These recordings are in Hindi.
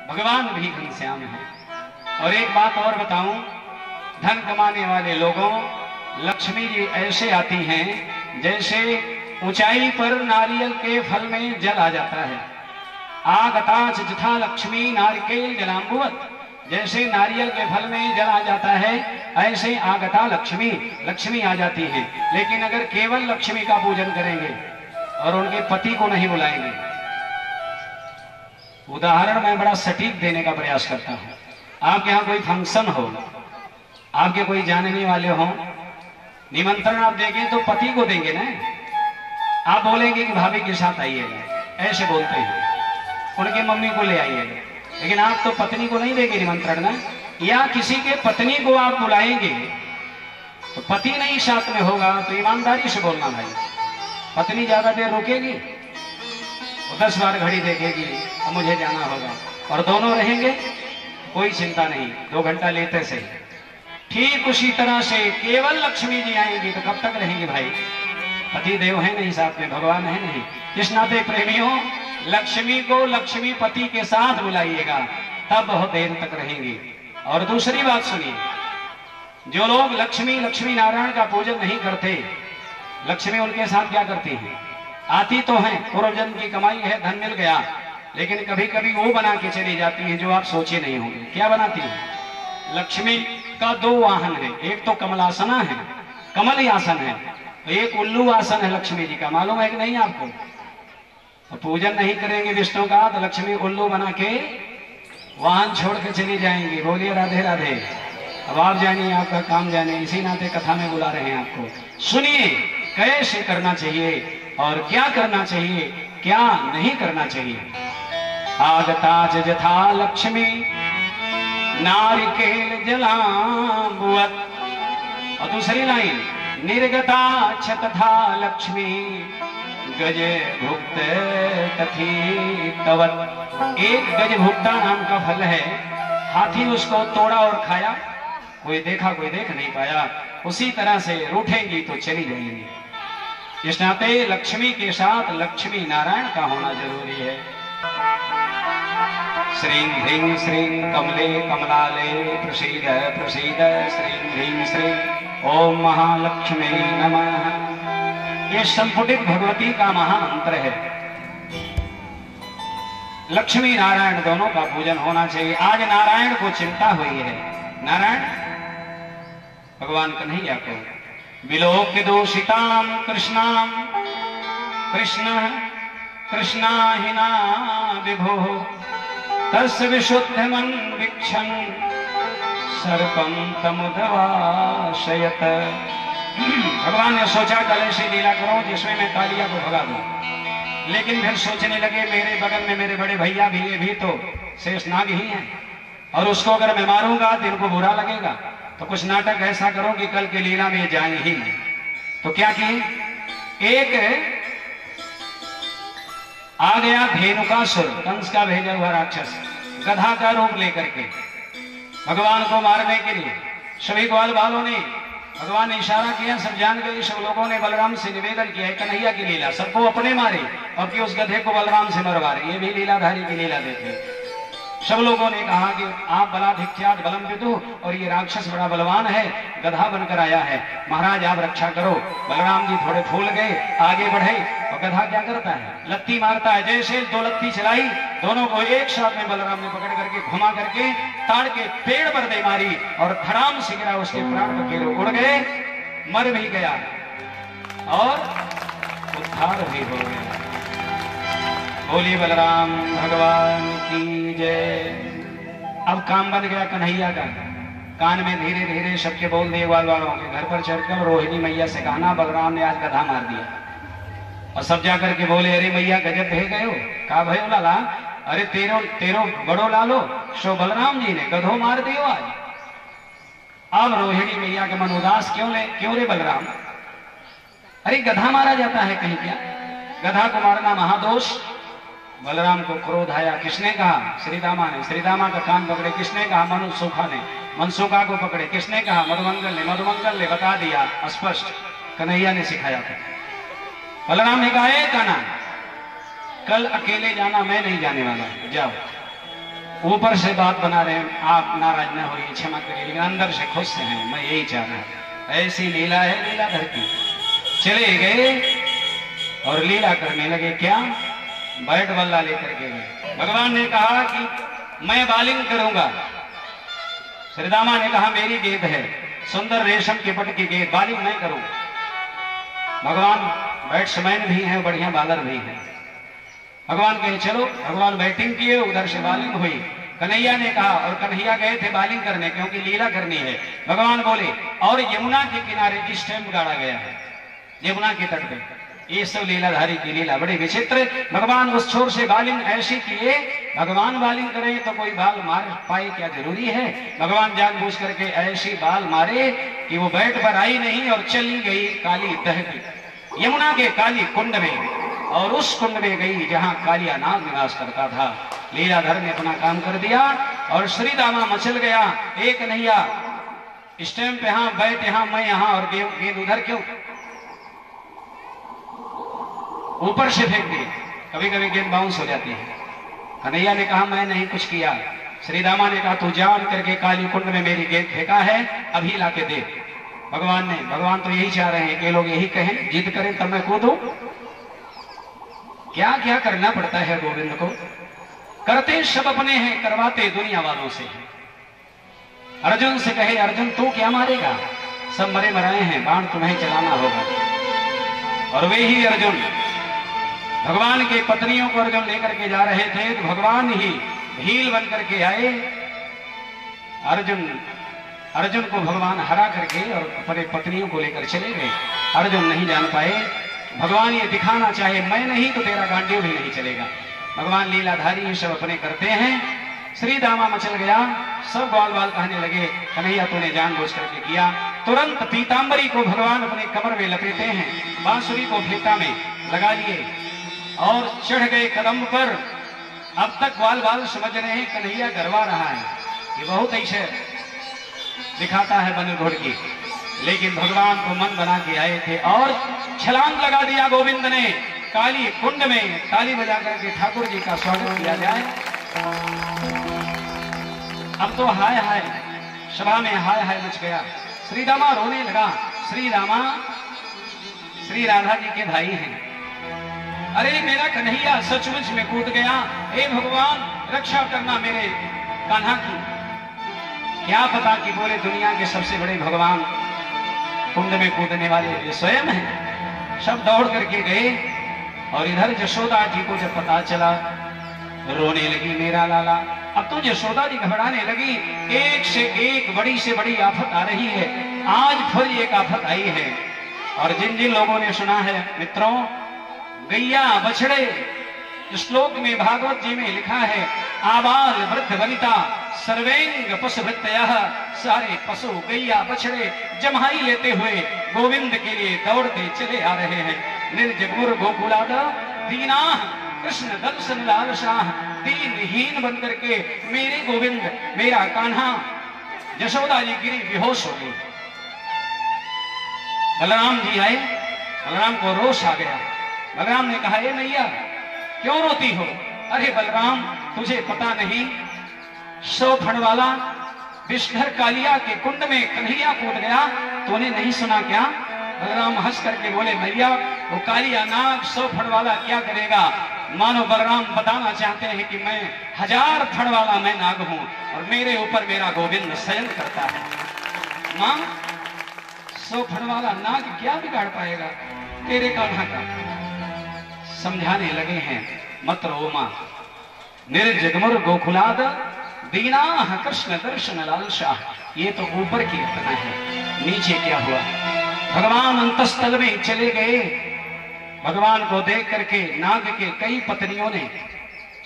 भगवान भी घनश्याम है। और एक बात और बताऊं, धन कमाने वाले लोगों, लक्ष्मी जी ऐसे आती हैं जैसे ऊंचाई पर नारियल के फल में जल आ जाता है। आगताच जथा लक्ष्मी नारिकेल जलाम्बुवत, जैसे नारियल के फल में जल आ जाता है ऐसे आगता लक्ष्मी, लक्ष्मी आ जाती है। लेकिन अगर केवल लक्ष्मी का पूजन करेंगे और उनके पति को नहीं बुलाएंगे, उदाहरण मैं बड़ा सटीक देने का प्रयास करता हूं। आपके यहाँ कोई फंक्शन हो, आपके कोई जानने वाले हो, निमंत्रण आप देंगे तो पति को देंगे ना। आप बोलेंगे कि भाभी के साथ आइएगा, ऐसे बोलते हैं, उनके मम्मी को ले आइएगा, लेकिन आप तो पत्नी को नहीं देंगे निमंत्रण ना। या किसी के पत्नी को आप बुलाएंगे तो पति नहीं साथ में होगा, तो ईमानदारी से बोलना भाई, पत्नी ज्यादा देर रुकेगी, वो 10 बार घड़ी देखेगी, अब मुझे जाना होगा, और दोनों रहेंगे कोई चिंता नहीं, 2 घंटा लेते से। ठीक उसी तरह से केवल लक्ष्मी जी आएंगी तो कब तक रहेंगे भाई? पति देव है नहीं साथ में, भगवान है नहीं। इस नाते प्रेमियों, लक्ष्मी को लक्ष्मी पति के साथ बुलाइएगा, तब बहुत देर तक रहेंगी। और दूसरी बात सुनिए, जो लोग लक्ष्मी लक्ष्मी नारायण का पूजन नहीं करते, लक्ष्मी उनके साथ क्या करती है? आती तो है, पूर्व जन्म की कमाई है, धन मिल गया, लेकिन कभी कभी वो बना के चली जाती है जो आप सोचे नहीं होंगे। क्या बनाती है? लक्ष्मी का 2 वाहन है, एक तो कमलासना है, कमल ही आसन है, एक उल्लू आसन है लक्ष्मी जी का, मालूम है कि नहीं आपको? तो पूजन नहीं करेंगे विष्णु का तो लक्ष्मी उल्लू बना के वाहन छोड़ के चली जाएंगी। बोलिए राधे राधे। अब आप जानिए, आपका काम जाने, इसी नाते कथा में बुला रहे हैं आपको। सुनिए कैसे करना चाहिए और क्या करना चाहिए, क्या नहीं करना चाहिए। आगताच जथा लक्ष्मी नारिकेल जलाम्बुवत, और दूसरी लाइन, निर्गता च तथा लक्ष्मी गज भुक्त तथी तवत। एक गज भुक्ता नाम का फल है, हाथी उसको तोड़ा और खाया, कोई देखा कोई देख नहीं पाया, उसी तरह से रूठेंगी तो चली जाएंगी। इस नाते लक्ष्मी के साथ लक्ष्मी नारायण का होना जरूरी है। श्रीं ह्रीं श्रीं कमले कमलाले प्रसीद प्रसीद, श्रीं ह्रीं श्रीं ओम महालक्ष्मी नमः। ये संपुटित भगवती का महामंत्र है। लक्ष्मी नारायण दोनों का पूजन होना चाहिए। आज नारायण को चिंता हुई है, नारायण भगवान कन्हैया को। विलोक्य दोषिताम कृष्णाम कृष्ण कृष्णाहिना विभो तस्य विशुद्धमन वीक्षण सर्पम तमुदवाशयत। भगवान ने सोचा कल से लीला करो जिसमें मैं कालिया को भगा दूं, लेकिन फिर सोचने लगे मेरे बगल में मेरे बड़े भैया भी, ये भी तो शेषनाग ही हैं, और उसको अगर मैं मारूंगा तो इनको बुरा लगेगा, तो कुछ नाटक ऐसा करो कि कल की लीला में जाए ही नहीं। तो क्या किए, एक आ गया धेनुकासुर, कंस का भेजा हुआ राक्षस, गधा का रूप लेकर के भगवान को मारने के लिए। सभी ग्वाल बालों ने, भगवान ने इशारा किया, सब जान गए, सब लोगों ने बलराम से निवेदन किया है कन्हैया की लीला, सबको अपने मारे और कि उस गधे को बलराम से मरवा रहे, ये भी लीलाधारी की लीला देखे। सब लोगों ने कहा कि आप बलाधिक्यात बलम विदु, और ये राक्षस बड़ा बलवान है, गधा बनकर आया है, महाराज आप रक्षा करो। बलराम जी थोड़े फूल गए, आगे बढ़े, और गधा क्या करता है, लत्ती मारता है। जैसे 2 लत्ती चलाई, दोनों को एक साथ में बलराम ने पकड़ करके घुमा करके ताड़ के पेड़ पर दे मारी, और धड़ाम से गिरा, उसके प्राण पखेरु उड़ गए, मर भी गया और उद्धार भी हो गया। बोलिए बलराम भगवान की जय। अब काम बन गया कन्हैया का, कान में धीरे धीरे सबके बोल दिए, ग्वाल वालों के घर पर चढ़कर रोहिणी मैया से कहना बलराम ने आज गधा मार दिया। और सब जाकर के बोले अरे मैया गजब भे गए हो। कहा भयो लाला, अरे तेरो बड़ो लालो सो बलराम जी ने गधो मार दियो आज। अब रोहिणी मैया के मन उदास क्यों रे बलराम, अरे गधा मारा जाता है कहीं क्या, गधा को मारना महादोष। बलराम को क्रोध आया, किसने कहा, श्रीदामा ने, श्रीदामा का कान पकड़े, किसने कहा, मनसुखा ने, मनसुखा को पकड़े, किसने कहा, मधुमंगल ने, मधुमंगल ने बता दिया स्पष्ट, कन्हैया ने सिखाया था। बलराम ने कहा काना, कल अकेले जाना, मैं नहीं जाने वाला, जाओ। ऊपर से बात बना रहे हैं, आप नाराज न होइए, क्षमा करिए, लेकिन अंदर से खुश हैं, मैं यही चाह रहा हूं। ऐसी लीला है लीलाधर की। चले गए और लीला करने लगे। क्या? बैट बल्ला लेकर के गए। भगवान ने कहा कि मैं बॉलिंग करूंगा। श्रीदामा ने कहा मेरी गेंद है, सुंदर रेशम के पट की गेंद, बॉलिंग मैं करूंगा। भगवान बैट्समैन भी हैं, बढ़िया बॉलर भी हैं। भगवान कहे चलो। भगवान बैटिंग किए, उधर से बॉलिंग हुई। कन्हैया ने कहा, और कन्हैया गए थे बॉलिंग करने क्योंकि लीला करनी है। भगवान बोले और यमुना के किनारे स्टैंप गाड़ा गया है, यमुना के तट पे। ये सब लीलाधारी की लीला बड़ी विचित्र। भगवान उस छोर से बॉलिंग ऐसी किए, भगवान बॉलिंग करें तो कोई बाल मार पाए क्या जरूरी है? भगवान जानबूझ करके ऐसी बाल मारे कि वो बैट पर आई नहीं और चली गई काली दहती यमुना के काली कुंड में, और उस कुंड में गई जहां कालिया नाग निवास करता था। लीलाधर ने अपना काम कर दिया और श्रीदामा मचल गया। एक कन्हैया स्टैंप यहां, बैट यहां, मैं यहां, और गेंद उधर क्यों? ऊपर से फेंक दी। कभी कभी गेंद बाउंस हो जाती है। कन्हैया ने कहा मैं नहीं कुछ किया। श्रीदामा ने कहा तू जान करके काली कुंड में मेरी गेंद फेंका है, अभी लाके दे। भगवान तो यही चाह रहे हैं कि लोग यही कहें, जिद करें तब मैं कूदूं। क्या क्या करना पड़ता है गोविंद को। करते सब अपने हैं, करवाते दुनिया वालों से हैं। अर्जुन से कहे अर्जुन तू क्या मारेगा, सब मरे मराए हैं, बाण तुम्हें चलाना होगा। और वे ही अर्जुन भगवान के पत्नियों को अर्जुन लेकर के जा रहे थे, तो भगवान ही भील बन करके आए। अर्जुन को भगवान हरा करके और अपने पत्नियों को लेकर चले गए। अर्जुन नहीं जान पाए। भगवान ये दिखाना चाहे मैं नहीं तो तेरा गांडीव भी नहीं चलेगा। भगवान लीलाधारी ये सब अपने करते हैं। श्रीदामा मचल गया। सब ग्वाल बाल कहने लगे कन्हैया तूने जानबूझ करके किया। तुरंत पीतांबरी को भगवान अपने कमर में लपेटे हैं, बांसुरी को फेटा में लगा लिए और चढ़ गए कदम पर। अब तक ग्वाल बाल समझ रहे हैं कन्हैया गरबा रहा है, ये बहुत ऐसे दिखाता है बन घोड़ की, लेकिन भगवान को मन बना के आए थे और छलांग लगा दिया गोविंद ने काली कुंड में। ताली बजा करके ठाकुर जी का स्वागत किया जाए। अब तो हाय हाय, सभा में हाय हाय मच गया। श्रीदामा रोने लगा। श्रीदामा श्री राधा जी के भाई हैं। अरे मेरा कन्हैया सचमुच में कूद गया, हे भगवान रक्षा करना मेरे कान्हा की। क्या पता कि बोले दुनिया के सबसे बड़े भगवान कुंड में कूदने वाले ये स्वयं हैं। सब दौड़ करके गए और इधर जशोदा जी को जब पता चला रोने लगी मेरा लाला। अब तो यशोदा जी घबराने लगी, एक से एक बड़ी से बड़ी आफत आ रही है। आज फिर एक आफत आई है। और जिन जिन लोगों ने सुना है मित्रों, गैया बछड़े, श्लोक में भागवत जी में लिखा है आबाल वृद्ध वनिता सर्वेंग पशु वृत्तयः, सारे पशु गैया बछड़े जम्हाई लेते हुए गोविंद के लिए दौड़ते चले आ रहे हैं। निर्जगुर गोकुलाद दीना कृष्ण दर्शन लालशाह, दीनहीन बन करके मेरे गोविंद मेरा कान्हा। यशोदा जी गिरी, बेहोश हो गई। बलराम जी आए, बलराम को रोष आ गया। बलराम ने कहा, ए मैया क्यों रोती हो? अरे बलराम तुझे पता नहीं, 100 फण वाला विषधर कालिया के कुंड में कन्हैया कूद गया, तूने नहीं सुना क्या? बलराम हंस करके बोले, मैया वो कालिया नाग 100 फण वाला क्या करेगा? मानो बलराम बताना चाहते हैं कि मैं 1000 फण वाला मैं नाग हूं और मेरे ऊपर मेरा गोविंद शयन करता है। मां 100 फण वाला नाग क्या बिगाड़ पाएगा तेरे कान्हा का? समझाने लगे हैं, मत रो मां। निर्जगमुर गोकुलाद दीना कृष्ण दर्शन लालशाह। ये तो ऊपर की घटना है, नीचे क्या हुआ? भगवान अंतस्थल में चले गए। भगवान को देख करके नाग के कई पत्नियों ने,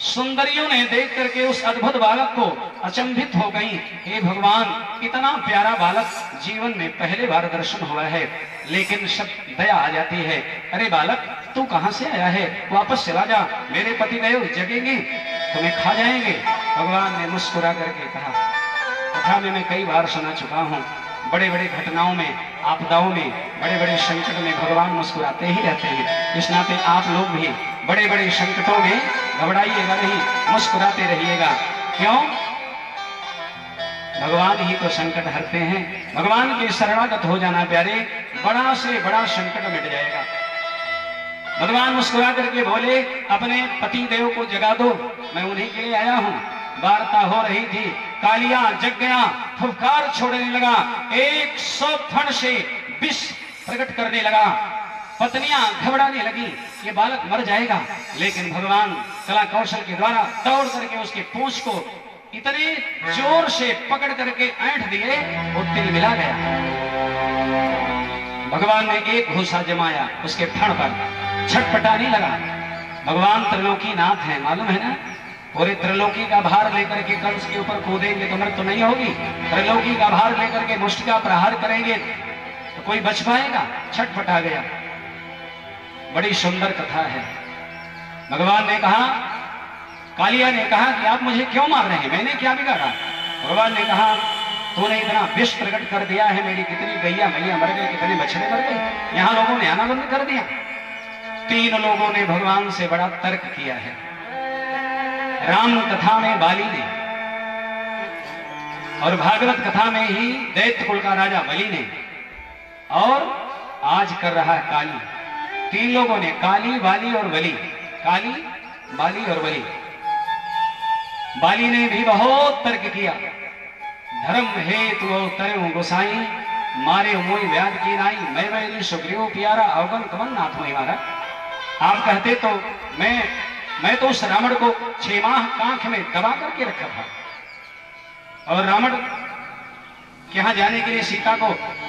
सुंदरियों ने देख करके उस अद्भुत बालक को अचंभित हो गई। हे भगवान इतना प्यारा बालक जीवन में पहले बार दर्शन हुआ है। लेकिन सब दया आ जाती है, अरे बालक तू कहां से आया है? वापस चला जा, मेरे पतिदेव जगेंगे तुम्हें खा जाएंगे। भगवान ने मुस्कुरा करके कहा, कथा में मैं कई बार सुना चुका हूं, बड़े बड़े घटनाओं में, आपदाओं में, बड़े बड़े संकट में भगवान मुस्कुराते ही रहते हैं। इस नाते आप लोग भी बड़े बड़े संकटों में घबराइएगा नहीं, मुस्कुराते रहिएगा। क्यों? भगवान ही तो संकट हरते हैं। भगवान के शरणागत हो जाना प्यारे, बड़ा से बड़ा संकट मिट जाएगा। भगवान मुस्कुरा करके बोले, अपने पति देव को जगा दो, मैं उन्हीं के लिए आया हूं। वार्ता हो रही थी, कालिया जग गया, फुफकार छोड़ने लगा, 100 फण से विष प्रकट करने लगा। पत्नियां घबराने लगी, ये बालक मर जाएगा। लेकिन भगवान कला कौशल के द्वारा दौड़ करके उसके पूंछ को इतने जोर से पकड़ करके ऐंठ दिए, वो तिल मिला गया। भगवान ने एक घूसा जमाया उसके फण पर, छटपटाने लगा। भगवान त्रिलोकी नाथ है, मालूम है ना। पूरे त्रिलोकी का भार लेकर के कंस के ऊपर कूदेंगे तो मृत्यु नहीं होगी। त्रिलोकी का भार लेकर के मुष्टि का प्रहार करेंगे तो कोई बच पाएगा? छटपटा गया। बड़ी सुंदर कथा है। भगवान ने कहा, कालिया ने कहा कि आप मुझे क्यों मार रहे हैं, मैंने क्या बिगाड़ा? भगवान ने कहा, तूने इतना विष प्रकट कर दिया है, मेरी कितनी गैया मैया मर गई, कितने बछड़े मर गए, यहां लोगों ने आना बंद कर दिया। 3 लोगों ने भगवान से बड़ा तर्क किया है। राम कथा में बाली ने, और भागवत कथा में ही दैत्य कुल का राजा बलि ने, और आज कर रहा है काली। 3 लोगों ने, काली, बाली और बलि। काली, बाली और बलि। बाली ने भी बहुत तर्क किया। धर्म हेतु तरु गोसाई, मारे मोई व्याध की नाई, मैं वैरी सुग्रीव प्यारा, अवगन कवन नाथ मोई मारा। आप कहते तो मैं तो उस रावण को 6 माह कांख में दबा करके रखा था, और रावण के यहां जाने के लिए, सीता को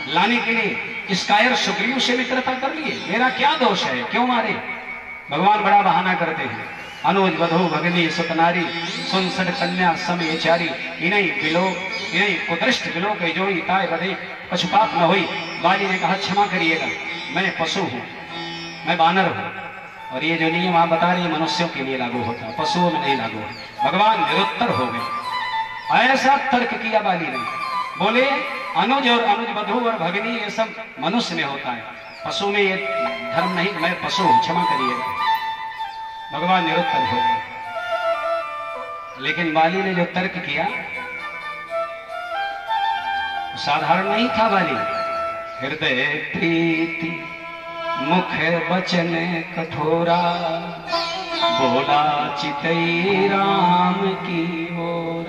लाने के लिए इस कायर सुग्रीव से मित्रता कर लिए। मेरा क्या दोष है, क्यों मारे? भगवान बड़ा बहाना करते हैं। अनुज वधु भगनी सुतनारी, सुनसठ कन्या समयचारी, इन्हीं बिलो इन्हीं कुदृष्ट बिलो के जोई ताय बधे, पशुपात न हुई। बाली ने कहा, क्षमा करिएगा, मैं पशु हूं, मैं बानर हूं, और ये जो नियम आप बता रही है मनुष्यों के लिए लागू होता है, पशुओं में नहीं लागू है। भगवान निरुत्तर हो गए। ऐसा तर्क किया बाली ने। बोले, अनुज और अनुज वधु और भगनी ये सब मनुष्य में होता है, पशु में ये धर्म नहीं, मैं पशु हूं, क्षमा करिएगा। भगवान निरुत्तर हो गए। लेकिन बाली ने जो तर्क किया साधारण नहीं था। बाली हृदय प्रीति मुख बचन कठोरा, बोला चितई राम की ओर।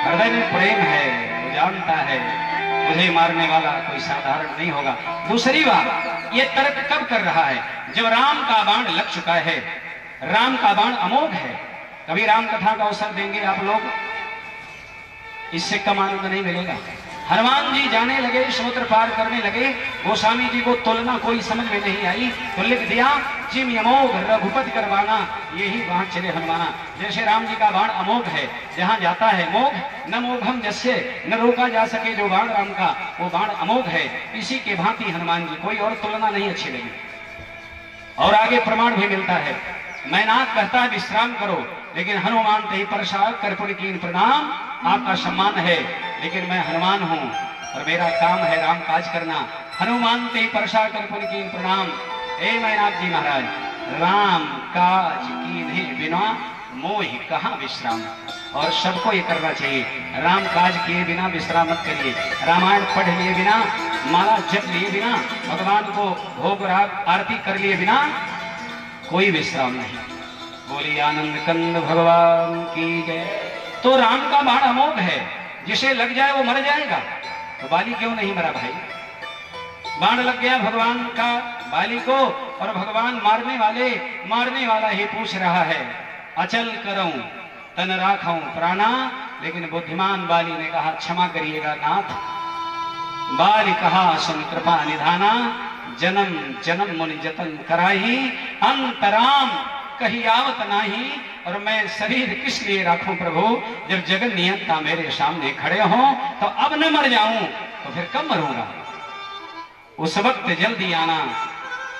हृदय में प्रेम है, वो जानता है मुझे मारने वाला कोई साधारण नहीं होगा। दूसरी बात, ये तर्क कब कर रहा है? जब राम का बाण लग चुका है। राम का बाण अमोघ है। कभी राम कथा का अवसर देंगे आप लोग, इससे कम आनंद नहीं मिलेगा। हनुमान जी जाने लगे, समुद्र पार करने लगे, गोस्वामी जी को तुलना कोई समझ में नहीं आई, तो लिख दिया, जिम अमोघ रघुपति करवाना, यही वहां चले हनुमाना। जैसे राम जी का बाण अमोघ है, जहां जाता है मोघ, न मोघम जैसे न रोका जा सके जो बाण राम का, वो बाण अमोघ है। इसी के भांति हनुमान जी, कोई और तुलना नहीं अच्छी लगी। और आगे प्रमाण भी मिलता है। मैनाक कहता है विश्राम करो, लेकिन हनुमान ते परसा कर्पुर कीन प्रणाम, आपका सम्मान है, लेकिन मैं हनुमान हूं और मेरा काम है राम काज करना। हनुमान ते परसा कर्पुर कीन प्रणाम। ए मैनाक जी महाराज, राम काज कीन्हे बिना मोहि कहां विश्राम। और सबको ये करना चाहिए, राम काज किए बिना विश्राम मत करिए। रामायण पढ़ लिए बिना, माला जप लिए बिना, भगवान को भोग राग आरती कर लिए बिना कोई विश्राम नहीं। बोली आनंद कंद भगवान की जय। तो राम का बाण अमोघ है, जिसे लग जाए वो मर जाएगा। तो बाली क्यों नहीं मरा भाई? बाण लग गया भगवान का बाली को, और भगवान मारने वाला ही पूछ रहा है, अचल करऊं तन राखऊं प्राणा। लेकिन बुद्धिमान बाली ने कहा, क्षमा करिएगा नाथ। बाली कहा, सुन कृपा निधाना, जन्म जन्म मुनि जतन कराही, अंतराम कहीं आवत नाही। और मैं शरीर किस लिए राखूं प्रभु, जब जगन नियंता मेरे सामने खड़े हों, तो अब न मर जाऊं तो फिर कब मरूंगा। उस वक्त जल्दी आना,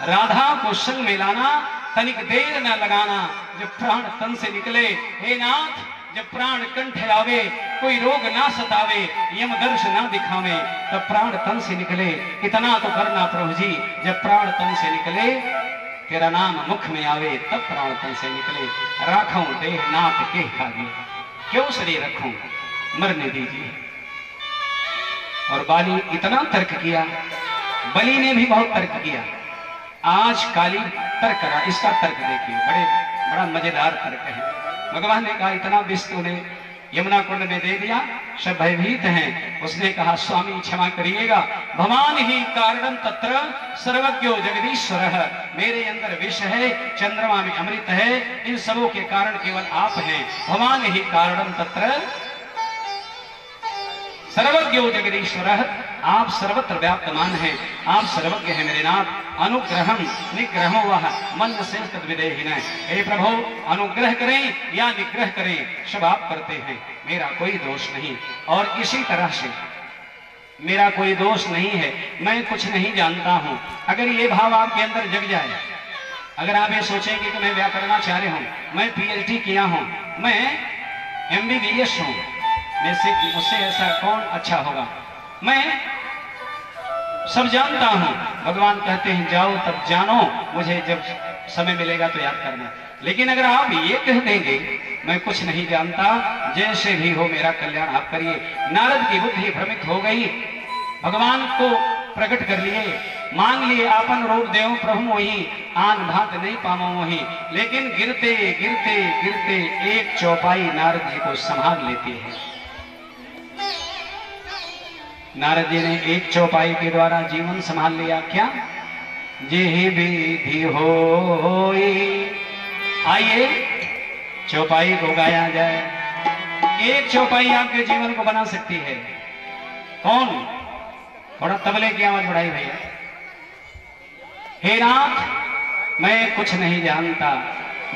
राधा को संग में लाना, तनिक देर न लगाना, जब प्राण तन से निकले। हे नाथ, जब प्राण कंठ आवे, कोई रोग ना सतावे, यम दर्श ना दिखावे, तब प्राण तन से निकले। इतना तो करना प्रभु जी, जब प्राण तन से निकले, तेरा नाम मुख में आवे, तब प्राण तन से निकले। राखऊं देह नाथ के खागे। क्यों शरीर रखूं, मरने दीजिए। और बाली इतना तर्क किया, बलि ने भी बहुत तर्क किया। आज काली तर्क करा, इसका तर्क देखिए, बड़ा मजेदार तर्क है। भगवान ने कहा इतना विष तूने यमुना कुंड में दे दिया, सब भयभीत हैं। उसने कहा स्वामी क्षमा करिएगा, भगवान ही कारणम तत्र सर्वज्ञो जगदीश्वर, मेरे अंदर विष है, चंद्रमा में अमृत है, इन सबों के कारण केवल आप हैं। भगवान ही कारणम तत्र सर्वज्ञो जगदीश्वर, आप सर्वत्र व्याप्तमान हैं, आप सर्वज्ञ हैं मेरे नाथ। अनुग्रहम निग्रहो वह मन से तद्विदेहिन, हे प्रभु अनुग्रह करें या निग्रह करें, सब आप करते हैं, मेरा कोई दोष नहीं। और इसी तरह से मेरा कोई दोष नहीं है, मैं कुछ नहीं जानता हूं। अगर ये भाव आपके अंदर जग जाए, अगर आप ये सोचेंगे कि मैं व्याकरणाचार्य हूं, मैं PhD किया हूं, मैं MBBS हूं, मुझसे ऐसा कौन अच्छा होगा, मैं सब जानता हूं। भगवान कहते हैं जाओ तब जानो, मुझे जब समय मिलेगा तो याद करना। लेकिन अगर आप ये कह देंगे मैं कुछ नहीं जानता, जैसे भी हो मेरा कल्याण आप करिए। नारद की बुद्धि भ्रमित हो गई, भगवान को प्रकट कर लिए, मांग लिए आपन रूप देव प्रभु वही, आन भात नहीं पामो वही। लेकिन गिरते गिरते गिरते एक चौपाई नारद जी को संभाल लेती है। नारद जी ने एक चौपाई के द्वारा जीवन संभाल लिया। क्या? जे विधि होई। आइए चौपाई को गाया जाए। एक चौपाई आपके जीवन को बना सकती है। कौन? थोड़ा तबले की आवाज बढ़ाई भैया। हे नाथ मैं कुछ नहीं जानता,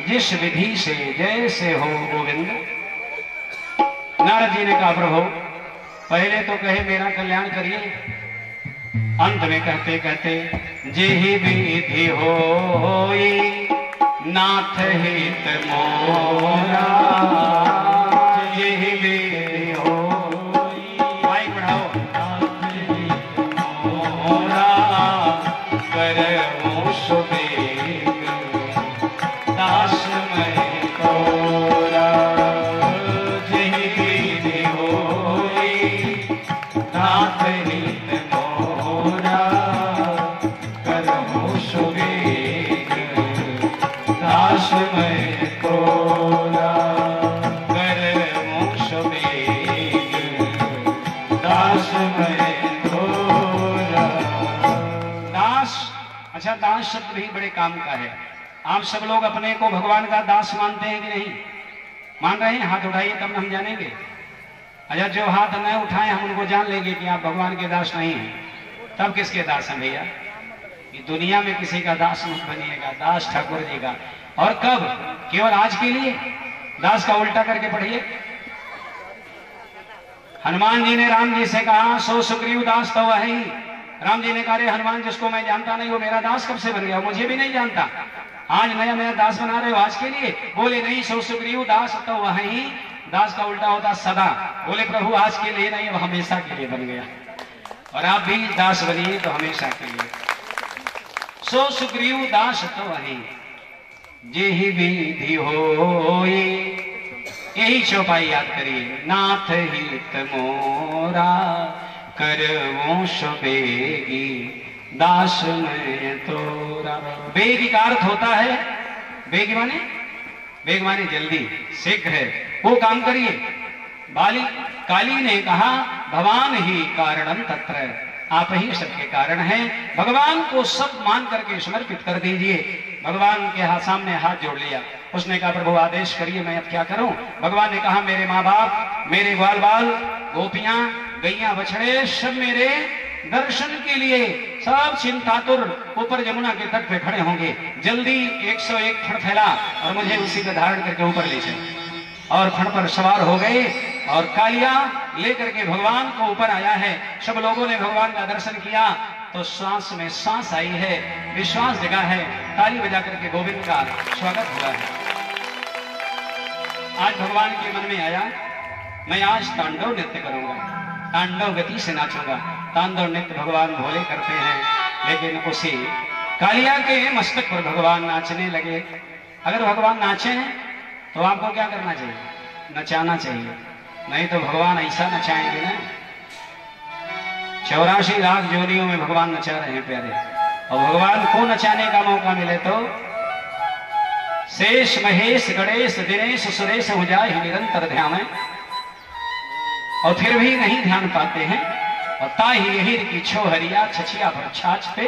जिस विधि से जैसे हो गोविंद। नारद जी ने कहा प्रभु पहले तो कहे मेरा कल्याण करिए, अंत में कहते कहते जेहि विधि होई नाथ हित मोरा, जेहि विधि होई। भाई बढ़ाओ। नाथ हित मोरा करहु सुबेग दास मैं तोरा, जेहि विधि होई नाथ हित मोरा करहु सुबेग दास मैं तोरा, करहु सुबेग दास मैं तोरा। दास, अच्छा दास शब्द भी बड़े काम का है। आप सब लोग अपने को भगवान का दास मानते हैं कि नहीं? मान रहे हैं? हाथ उठाइए तब हम जानेंगे। अच्छा जो हाथ न उठाए हम उनको जान लेंगे कि आप भगवान के दास नहीं हैं। तब किसके दास हैं भैया? ये दुनिया में किसी का दास मत बनिएगा, दास ठाकुर जी का। और कब? केवल आज के लिए। दास का उल्टा करके पढ़िए। हनुमान जी ने राम जी से कहा सो सुग्रीव दास तो वही। राम जी ने कहा हनुमान जिसको मैं जानता नहीं वो मेरा दास कब से बन गया? मुझे भी नहीं जानता, आज नया नया दास बना रहे हो आज के लिए। बोले नहीं सो सुग्रीव दास तो वही। दास का उल्टा होता सदा। बोले प्रभु आज के लिए नहीं, वो हमेशा के लिए बन गया। और आप भी दास बनिए तो हमेशा के लिए। सो सुग्रीव दास तो वही जेहि विधि होई। यही चौपाई याद करिए। नाथ हित मोरा करवो सुबेगी दास मैं तोरा। बेगी का अर्थ होता है, बेगी माने, बेग माने जल्दी, शीघ्र है, वो काम करिए। काली ने कहा भगवान ही कारणम तत्र, आप ही सबके कारण हैं। भगवान को सब मान करके समर्पित कर दीजिए। भगवान के सामने हाथ जोड़ लिया। उसने कहा प्रभु आदेश करिए मैं अब क्या करूं? भगवान ने कहा मेरे माँ बाप, मेरे ग्वाल बाल, गोपियां, गैया, बछड़े सब मेरे दर्शन के लिए सब चिंतातुर ऊपर जमुना के तट पे खड़े होंगे। जल्दी 101 फण फैला और मुझे उसी को धारण करके ऊपर ले चले। और फण पर सवार हो गए और कालिया लेकर के भगवान को ऊपर आया है। सब लोगों ने भगवान का दर्शन किया तो श्वास में सांस आई है, विश्वास जगा है। ताली बजा करके गोविंद का स्वागत हुआ है। आज भगवान के मन में आया मैं आज तांडव नृत्य करूंगा, तांडव गति से नाचूंगा। तांडव नृत्य भगवान भोले करते हैं, लेकिन उसी कालिया के मस्तक पर भगवान नाचने लगे। अगर भगवान नाचे हैं तो आपको क्या करना चाहिए? नचाना चाहिए, नहीं तो भगवान ऐसा नचाएंगे ना। 84 लाख जोनियों में भगवान नचा रहे हैं प्यारे, और भगवान को नचाने का मौका मिले तो शेष महेश गणेश दिनेश सुरेश हो जाए निरंतर ध्यान, और फिर भी नहीं ध्यान पाते हैं। और ताही यही की छो हरिया छछिया पर छाछ पे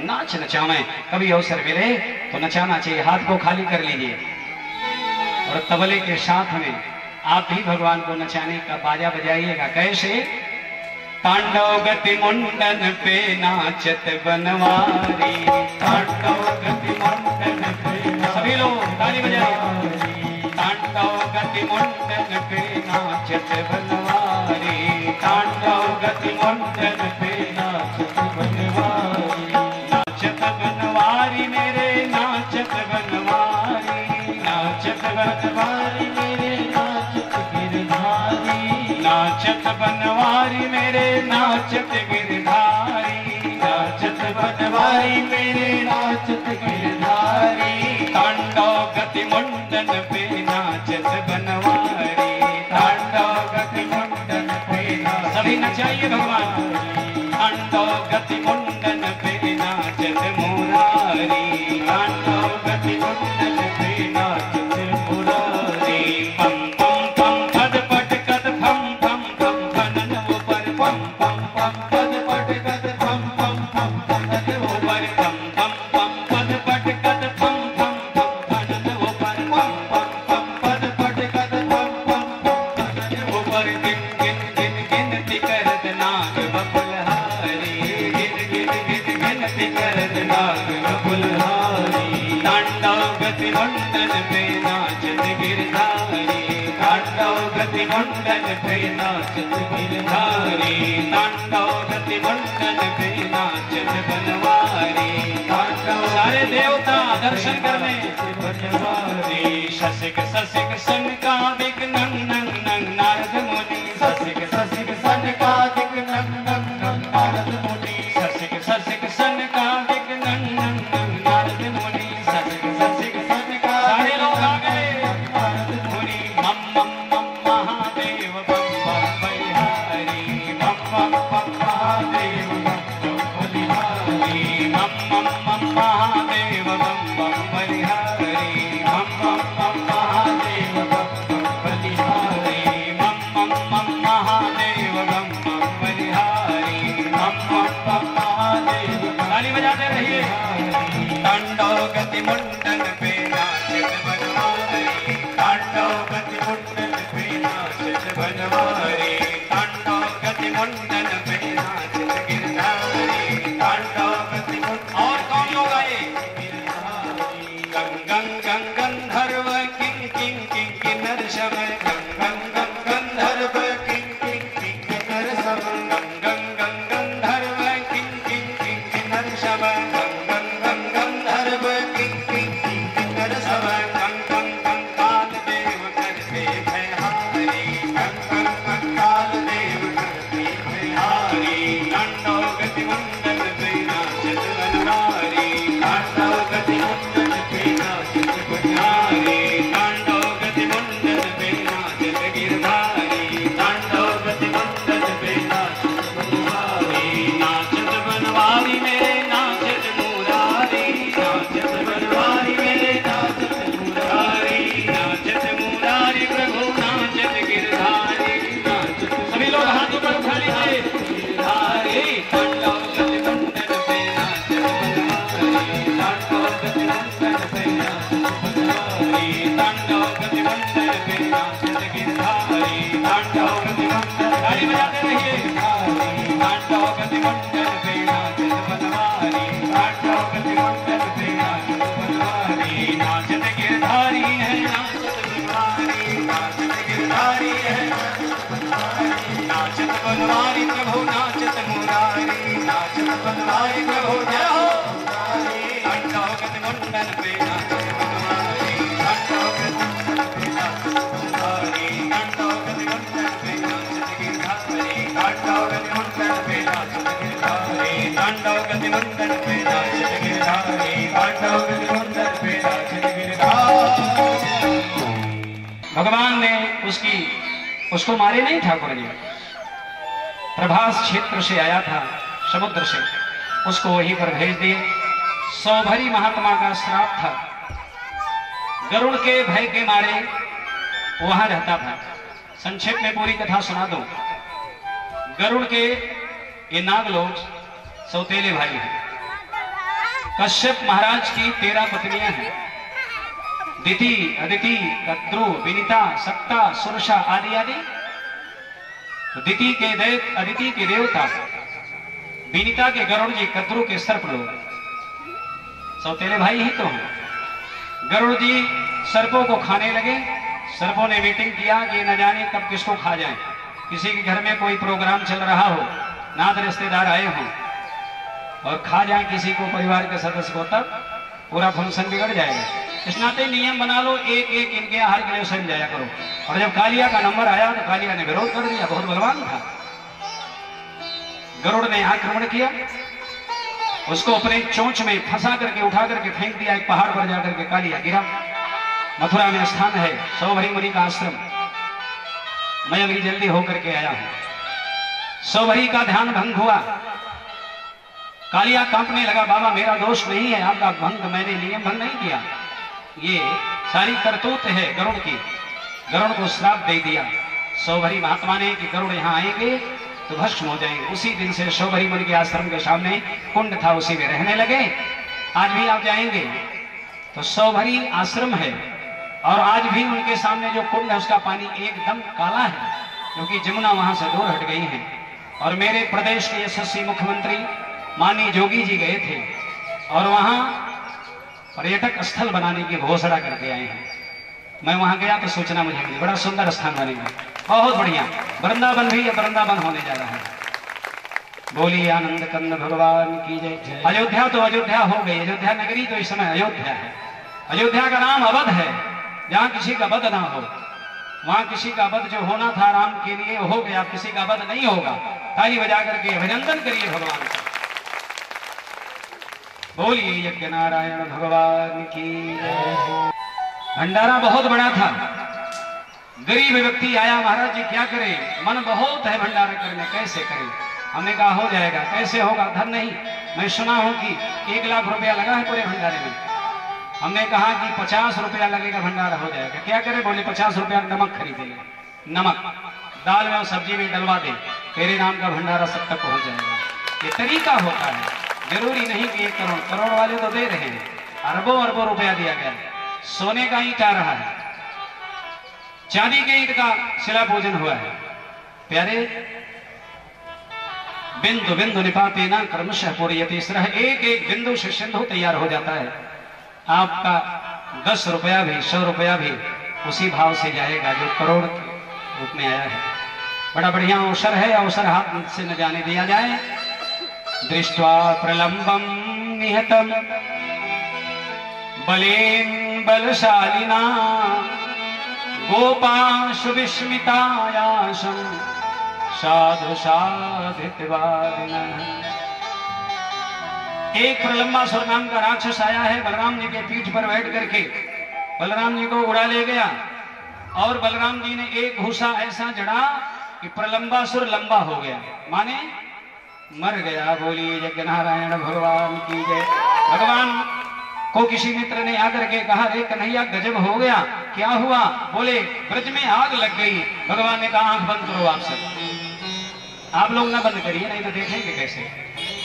नाच नचावे। कभी अवसर मिले तो नचाना चाहिए, हाथ को खाली कर लीजिए और तबले के साथ में आप भी भगवान को नचाने का बाजा बजाइएगा। कैसे? तांडव गति मुंडन पे नाचत बनवारी, तांडव गति मुंडन पे, सभी लोग ताली बजाइए। तांडव गति मुंडन पे नाचत बनवारी, तांडव गति मुंडन पे नाचत बनवारी, नाचत बनवारी मेरे नाचत बनवारी, नाचत बनवारी मेरे नाचत गिरधारी, नाचत बनवारी मेरे नाचत गिरधारी, नाचत बनवारी मेरे नाचत गिरधारी, तांडव गति मुंडन पे नाचत बनवारी, तांडव गति मुंडन पे सभी नचाइए भगवान। तांडव गति मुंडन पे नाचत मुरारी, तांडव गति मुंडन पे नाचत मुरारी, पम पम पम पद पट कद फम फम फम फनन ऊपर, पम पम पम पद पट कद फम फम फम फनन ऊपर, पम पम पम पद पट कद फम फम फम फनन ऊपर, पम पम पम पद पट कद फम फम फम फनन ऊपर, गिन गिन गिन गिनती करत नाग बकुलहारी, गिन गिन गिन गिनती करत नाग बकुलहारी, तांडव गति मुंडन पे नाचत गिरधारी, तांडव गति मुंडन पे नाचत गिरधारी, तांडव गति मुंडन पे नाचत बनवारी, तांडव सारे देवता दर्शन करने बनवारी, शसिक ससिक सनकादिक नंग नंग नंग नारद मुनि, शसिक ससिक सनकादिक नंग नंग नंग नारद मुनि, शसिक ससिक सनकादिक नंग नंग नंग नारद मुनि, शसिक ससिक सनका सारे लोग आ गए नारद मुनि, मम मम मम महादेव बम बम बलिहारी, मम मम मम महादेव बम बम बलिहारी, मम मम मम महादेव बम बम बलिहारी, मम मम मम महादेव बम बम बलिहारी, मम मम मम महादेव बम बम बलिहारी, मम मम मम महादेव। ताली बजाते रहिए। तांडव गति मुंडन पे नाचत बनवारी, तांडव गति मुंडन पे नाचत बनवारी, तांडव गति मुंडन पे नाचत गिरधारी, तांडव गति मुंडन। और कौन लोग आए? गंग गंग गंग गंधर्व किंग किंग किंग किन्नर शव, गंग गंग गंग गंधर्व किंग किंग किंग किन्नर शव, गंग गंग गंग गंधर्व किंग किंग किंग किन्नर शव, गंग गंग गंग गंधर्व किंग किंग किंग किन्नर शव, गंग गंग गंग काल देव करते भयहारी, गंग गंग गंग काल देव करते भयहारी, तांडव गति मुंडन पे नाचत बनवारी, तांडव गति मुंडन पे नाचत बनवारी, तांडव गति मुंडन पे नाचत गिरधारी, तांडव गति मुंडन पे नाचत बनवारी, नाचत बनवारी मेरे नाचत मुरारी, नाचत बनवारी मेरे नाचत मुरारी, नाचत मुरारी प्रभु नाचत गिरधारी, नाचत सभी लोग हाथ ऊपर उठा लीजिए। गिरधारी तांडव गति मुंडन पे नाचत बनवारी, तांडव गति मुंडन पे नाचत बनवारी, तांडव गति मुंडन पे नाचत गिरधारी, तांडव गति मुंडन। ताली बजाते रहिए। तांडव गति मुंडन पे नाचत बनवारी, तांडव गति मुंडन पे नाचत बनवारी, नाचत गिरधारी है नाचत बनवारी, नाचत गिरधारी है नाचत बनवारी प्रभु नाचत मुरारी, नाचत बनवारी प्रभु जय हो। तांडव गति मुंडन पे नाचत बनवारी, तांडव गति मुंडन पे नाचत बनवारी, तांडव गति मुंडन पे नाचत गिरधारी, तांडव गति मुंडन पे नाचत गिरधारी, तांडव गति मुंडन पे नाचत गिरधारी, तांडव गति मुंडन पे नाचत गिरधारी। भगवान ने उसको मारे नहीं ठाकुर जी, प्रभास क्षेत्र से आया था, समुद्र से, उसको वहीं पर भेज दिए। सौभरी महात्मा का श्राप था, गरुड़ के भय के मारे वहां रहता था। संक्षेप में पूरी कथा सुना दूं। गरुड़ के ये नाग लोग सौतेले भाई हैं। कश्यप महाराज की 13 पत्नियां हैं, दिति, अदिति, कद्रु, विनीता, सत्ता, सुरसा आदि आदि। तो दिति के देवता, विनीता के गरुड़ जी, कद्रु के सर्प लोग, सौतेले भाई ही तो हैं। गरुड़ जी सर्पों को खाने लगे। सर्पों ने मीटिंग किया कि न जाने कब किसको खा जाए। किसी के घर में कोई प्रोग्राम चल रहा हो, नात रिश्तेदार आए हों और खा जाए किसी को, परिवार के सदस्य को, तब पूरा फंक्शन बिगड़ जाएगा। इस नाते नियम बना लो, एक एक इनके आहार के लिए स्वयं जाया करो। और जब कालिया का नंबर आया तो कालिया ने विरोध कर दिया, बहुत बलवान था। गरुड़ ने आक्रमण किया, उसको अपने चोंच में फंसा करके उठा करके फेंक दिया। एक पहाड़ पर जाकर के कालिया गिरा। मथुरा में स्थान है सौभरी मुनि का आश्रम, मैं अभी जल्दी होकर के आया हूं। सौभरी का ध्यान भंग हुआ। कालिया कांपने लगा, बाबा मेरा दोष नहीं है, आपका भंग, मैंने नियम भंग नहीं किया, ये सारी करतूत है गरुड़ की। गरुड़ को श्राप दे दिया सौभरी महात्मा ने कि गरुड़ यहां आएंगे तो भस्म हो जाएंगे। उसी दिन से सौभरी मुनि के आश्रम के सामने कुंड था, उसी में रहने लगे। आज भी आप जाएंगे तो सौभरी आश्रम है, और आज भी उनके सामने जो कुंड है उसका पानी एकदम काला है, क्योंकि जमुना वहां से दूर हट गई है। और मेरे प्रदेश के यशस्वी मुख्यमंत्री माननीय जोगी जी गए थे और वहां पर्यटक स्थल बनाने की घोषणा करके आए हैं। मैं वहां गया तो सूचना मुझे मिली, बड़ा सुंदर स्थान बनेगा, बहुत बढ़िया। वृंदावन भी वृंदावन होने जा रहा है। बोलिए आनंद कंद भगवान की जय। अयोध्या तो अयोध्या हो गई, अयोध्या नगरी तो इस समय अयोध्या है। अयोध्या का नाम अवध है, जहां किसी का वध ना हो। वहां किसी का वध जो होना था राम के लिए हो गया, किसी का वध नहीं होगा। ताली बजा करके अभिनंदन करिए भगवान का। बोलिए यज्ञ नारायण भगवान की जय। भंडारा बहुत बड़ा था, गरीब व्यक्ति आया, महाराज जी क्या करें, मन बहुत है भंडारा करने, कैसे करें। हमने कहा हो जाएगा। कैसे होगा, धन नहीं। मैं सुना हूं कि 1 लाख रुपया लगा है पूरे भंडारे में। हमने कहा कि 50 रुपया लगेगा, भंडारा हो जाएगा। क्या करें, बोले 50 रुपया नमक खरीद ले, नमक दाल में और सब्जी में डलवा दे, तेरे नाम का भंडारा सब तक पहुंच जाएगा। ये तरीका होता है, जरूरी नहीं कि 1 करोड़, करोड़ वाले तो दे रहे हैं, अरबों अरबों रुपया दिया गया। सोने का ईंट आ रहा है, चांदी के ईंट का शिला पूजन हुआ है। प्यारे, बिंदु बिंदु निपाते ना क्रमशः पूर्यते सरह, एक एक बिंदु से सिंधु तैयार हो जाता है। आपका 10 रुपया भी, 100 रुपया भी उसी भाव से जाएगा जो करोड़ के रूप में आया है। बड़ा बढ़िया अवसर है, अवसर हाथ से न जाने दिया जाए। दृष्ट्वा प्रलंबम निहतम बलेन बलशालिना गोपाशु विस्मितायासम साधु साधितवादिनः। एक प्रलंबासुर नाम का राक्षस आया है, बलराम जी के पीठ पर बैठ करके बलराम जी को उड़ा ले गया। और बलराम जी ने एक घूसा ऐसा जड़ा कि प्रलंबासुर लंबा हो गया, माने मर गया। बोलिए यज्ञ नारायण भगवान की जय। भगवान को किसी मित्र ने आकर के कहा, रे कन्हैया गजब हो गया, क्या हुआ? बोले ब्रज में आग लग गई। भगवान ने कहा आंख बंद करो आप सब। आप लोग ना बंद करिए, नहीं तो देखेंगे कैसे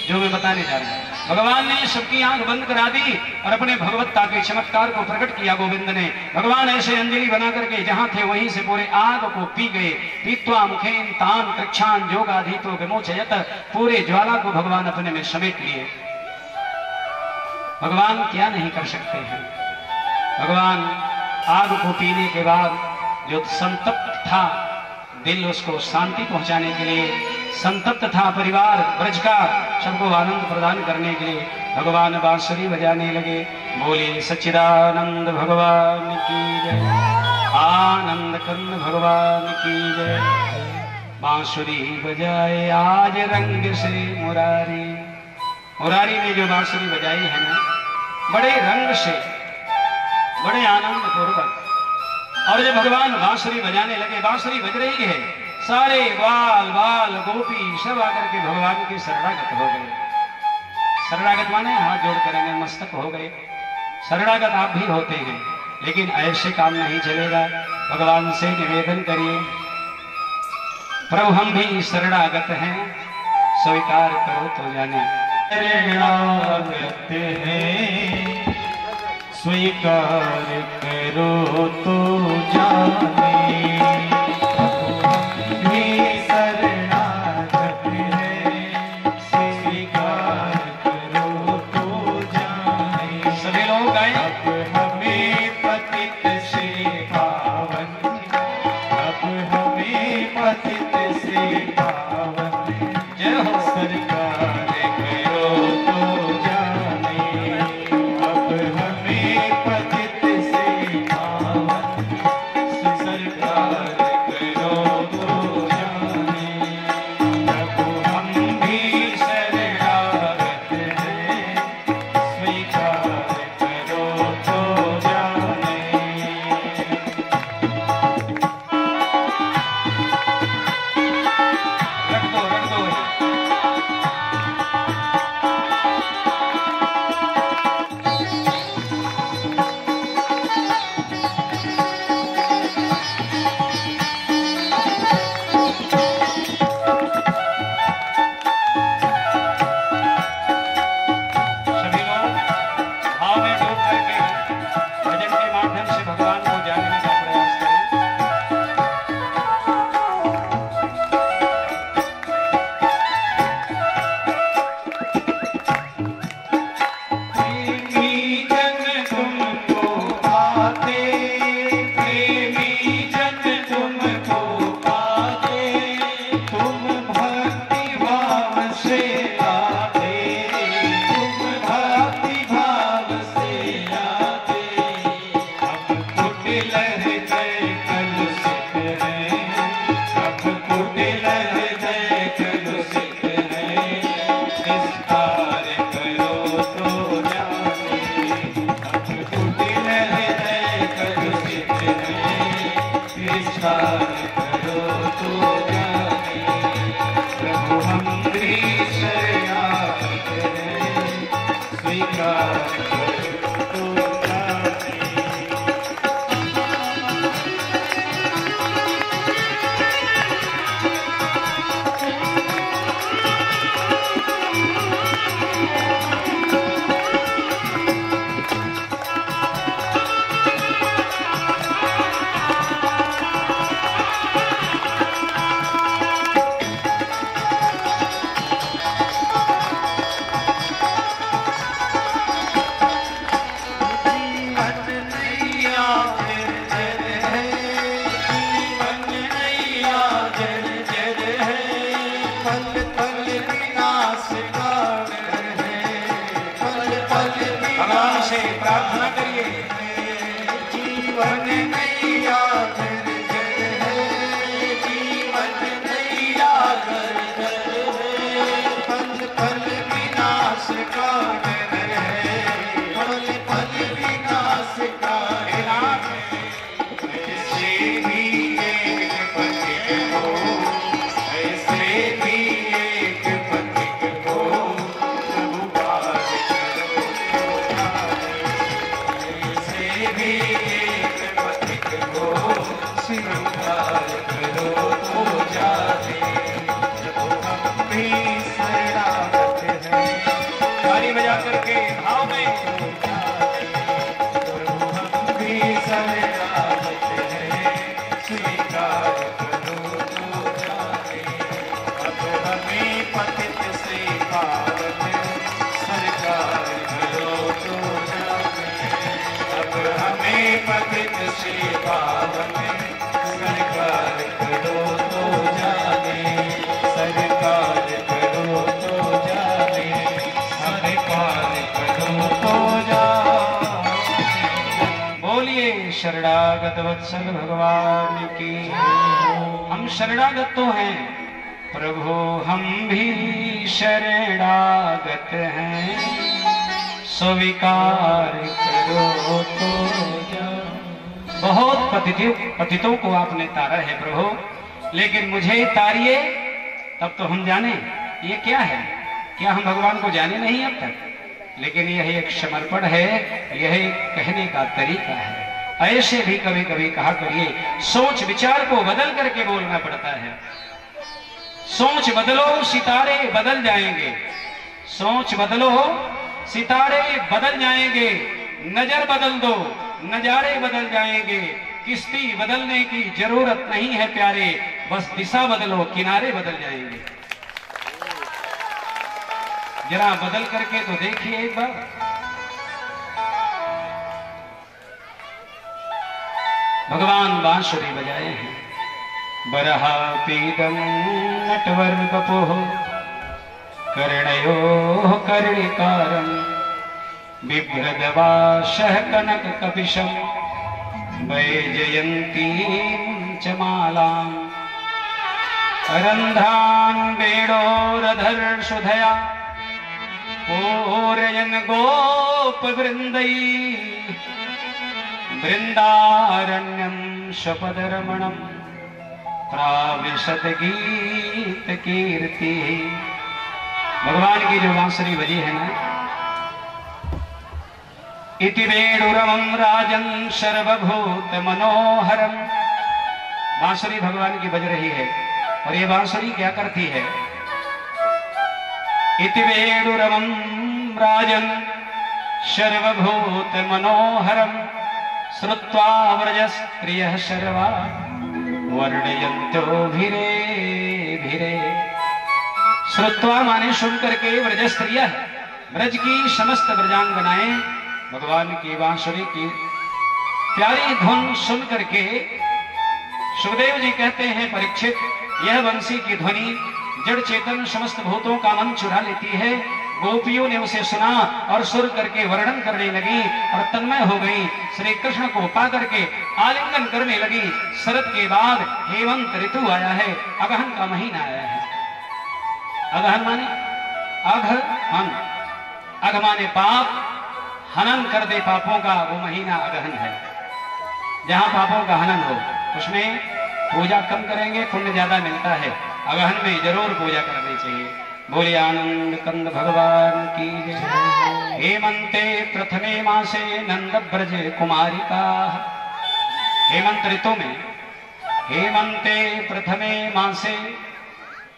जो मैं बताने जा रहा हूं। भगवान ने सबकी आंख बंद करा दी और अपने भगवत्ता के चमत्कार को प्रकट किया। गोविंद ने, भगवान ऐसे अंजलि बना करके जहां थे वहीं से पूरे आग को पी गए। पीत्वा मुखेन तान कृक्षान जोगाधीतो विमोचयत, पूरे ज्वाला को भगवान अपने में समेट लिए। भगवान क्या नहीं कर सकते हैं। भगवान आग को पीने के बाद जो संतप्त था दिल, उसको शांति पहुंचाने के लिए, संतप्त था परिवार ब्रज का, सबको आनंद प्रदान करने के लिए भगवान बांसुरी बजाने लगे। बोले सच्चिदानंद भगवान की जय, आनंद कंद भगवान की जय। बांसुरी बजाए आज रंग से मुरारी। मुरारी ने जो बांसुरी बजाई है ना, बड़े रंग से, बड़े आनंद पूर्वक, और जब भगवान बांसुरी बजाने लगे, बांसुरी बज रही है, सारे ग्वाल बाल गोपी सब आकर के भगवान के शरणागत हो गए। शरणागत माने हाथ जोड़ करेंगे, मस्तक हो गए। शरणागत आप भी होते हैं, लेकिन ऐसे काम नहीं चलेगा। भगवान से निवेदन करिए, प्रभु हम भी शरणागत हैं, स्वीकार करो तो जाने। शरणागत हैं, स्वीकार करो तो जाने। प्रार्थना करिए। जीवन नैया जर्जर है, जीवन नैया जर्जर है, पल पल विनाश का डर है, पल पल विनाश का डर है। ऐसे भी एक पथिक हो, ऐसे भी एक पथिक हो, प्रभु पार करो तो ऐसे भी एक पथिक हो, स्वीकार करो तो जाने। प्रभु हम भी शरणागत हैं, ताली बजा करके भाव में प्रभु हम भी शरणागत हैं, स्वीकार करो तो जाने। अब हमें पतित से पावन सरकार करो तो जाने। अब हमें पतित से पावन सरकार करो तो जाने। सरकार करो तो जाने, सरकार करो तो जाने। बोलिए शरणागत वत्सल भगवान की। हम शरणागत तो हैं प्रभु, हम भी शरणागत हैं, स्वीकार करो तो जाने। बहुत पतितों को आपने तारा है प्रभु, लेकिन मुझे तारिए तब तो हम जाने ये क्या है। क्या हम भगवान को जाने नहीं अब तक? लेकिन यह एक समर्पण है, यह एक कहने का तरीका है। ऐसे भी कभी कभी कहा करिए, सोच विचार को बदल करके बोलना पड़ता है। सोच बदलो सितारे बदल जाएंगे, सोच बदलो सितारे बदल जाएंगे, नजर बदल दो नजारे बदल जाएंगे। किश्ती बदलने की जरूरत नहीं है प्यारे, बस दिशा बदलो किनारे बदल जाएंगे। जरा बदल करके तो देखिए एक बार। भगवान बांसुरी बजाए हैं। बरहा पीदम नटवर बपुः कर्णयो कर्णिकारं बिभ्रदवाशः कनक कपिशं वैजयन्तीं च मालां रन्ध्रान् वेणोरधर्षुधया पूरयन् गोपवृन्दै वृन्दारण्यं शपदरमणं प्राविशत गीत कीर्ति। भगवान की जो बांसुरी बजी है ना, इति वेणुरमं राजन् सर्वभूत मनोहरम। बांसुरी भगवान की बज रही है, और ये बांसुरी क्या करती है? इति वेणुरमं राजन् सर्वभूत मनोहरम श्रुत्वा व्रजस्त्रियः सर्वा वर्णयन्तो भिरे भिरे। श्रुत्वा माने सुन करके, व्रजस्त्रियः ब्रज की समस्त ब्रजांगनाएं भगवान की बांसुरी की प्यारी धुन सुन करके, सुखदेव जी कहते हैं परीक्षित, यह बंसी की ध्वनि जड़ चेतन समस्त भूतों का मन चुरा लेती है। गोपियों ने उसे सुना और सुर करके वर्णन करने लगी और तन्मय हो गई। श्री कृष्ण को पा करके आलिंगन करने लगी। शरद के बाद हेमंत ऋतु आया है, अगहन का महीना आया है। अगहन माने अघहन, अघ माने पाप, हनन कर दे पापों का, वो महीना अगहन है। जहां पापों का हनन हो उसमें पूजा कम करेंगे, पुण्य ज्यादा मिलता है। अगहन में जरूर पूजा करनी चाहिए। बोले आनंद कंद भगवान की जय। हेमंते प्रथमे मासे नंद ब्रज कुमारिका। हेमंत ऋतु में, हेमंते प्रथमे मासे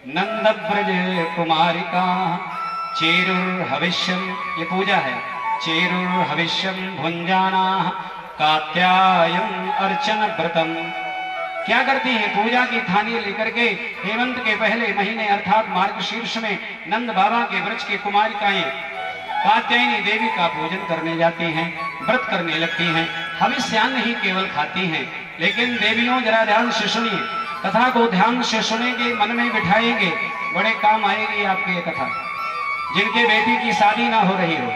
नंद ब्रज कुमारिका चेरुर हविष्यम, ये पूजा है। चेरुर हविष्यम भुंजाना कात्यायन अर्चन व्रतम। क्या करती है? पूजा की थाली लेकर के हेमंत के पहले महीने अर्थात मार्गशीर्ष में नंद बाबा के वृक्ष की कुमारिकाएं कात्यायनी देवी का पूजन करने जाती हैं, व्रत करने लगती हैं। हविष्यान्न ही केवल खाती हैं। लेकिन देवियों जरा ध्यान से सुनिए, कथा को ध्यान से सुनेंगे, मन में बिठाएंगे, बड़े काम आएगी आपकी ये कथा। जिनके बेटी की शादी ना हो रही हो,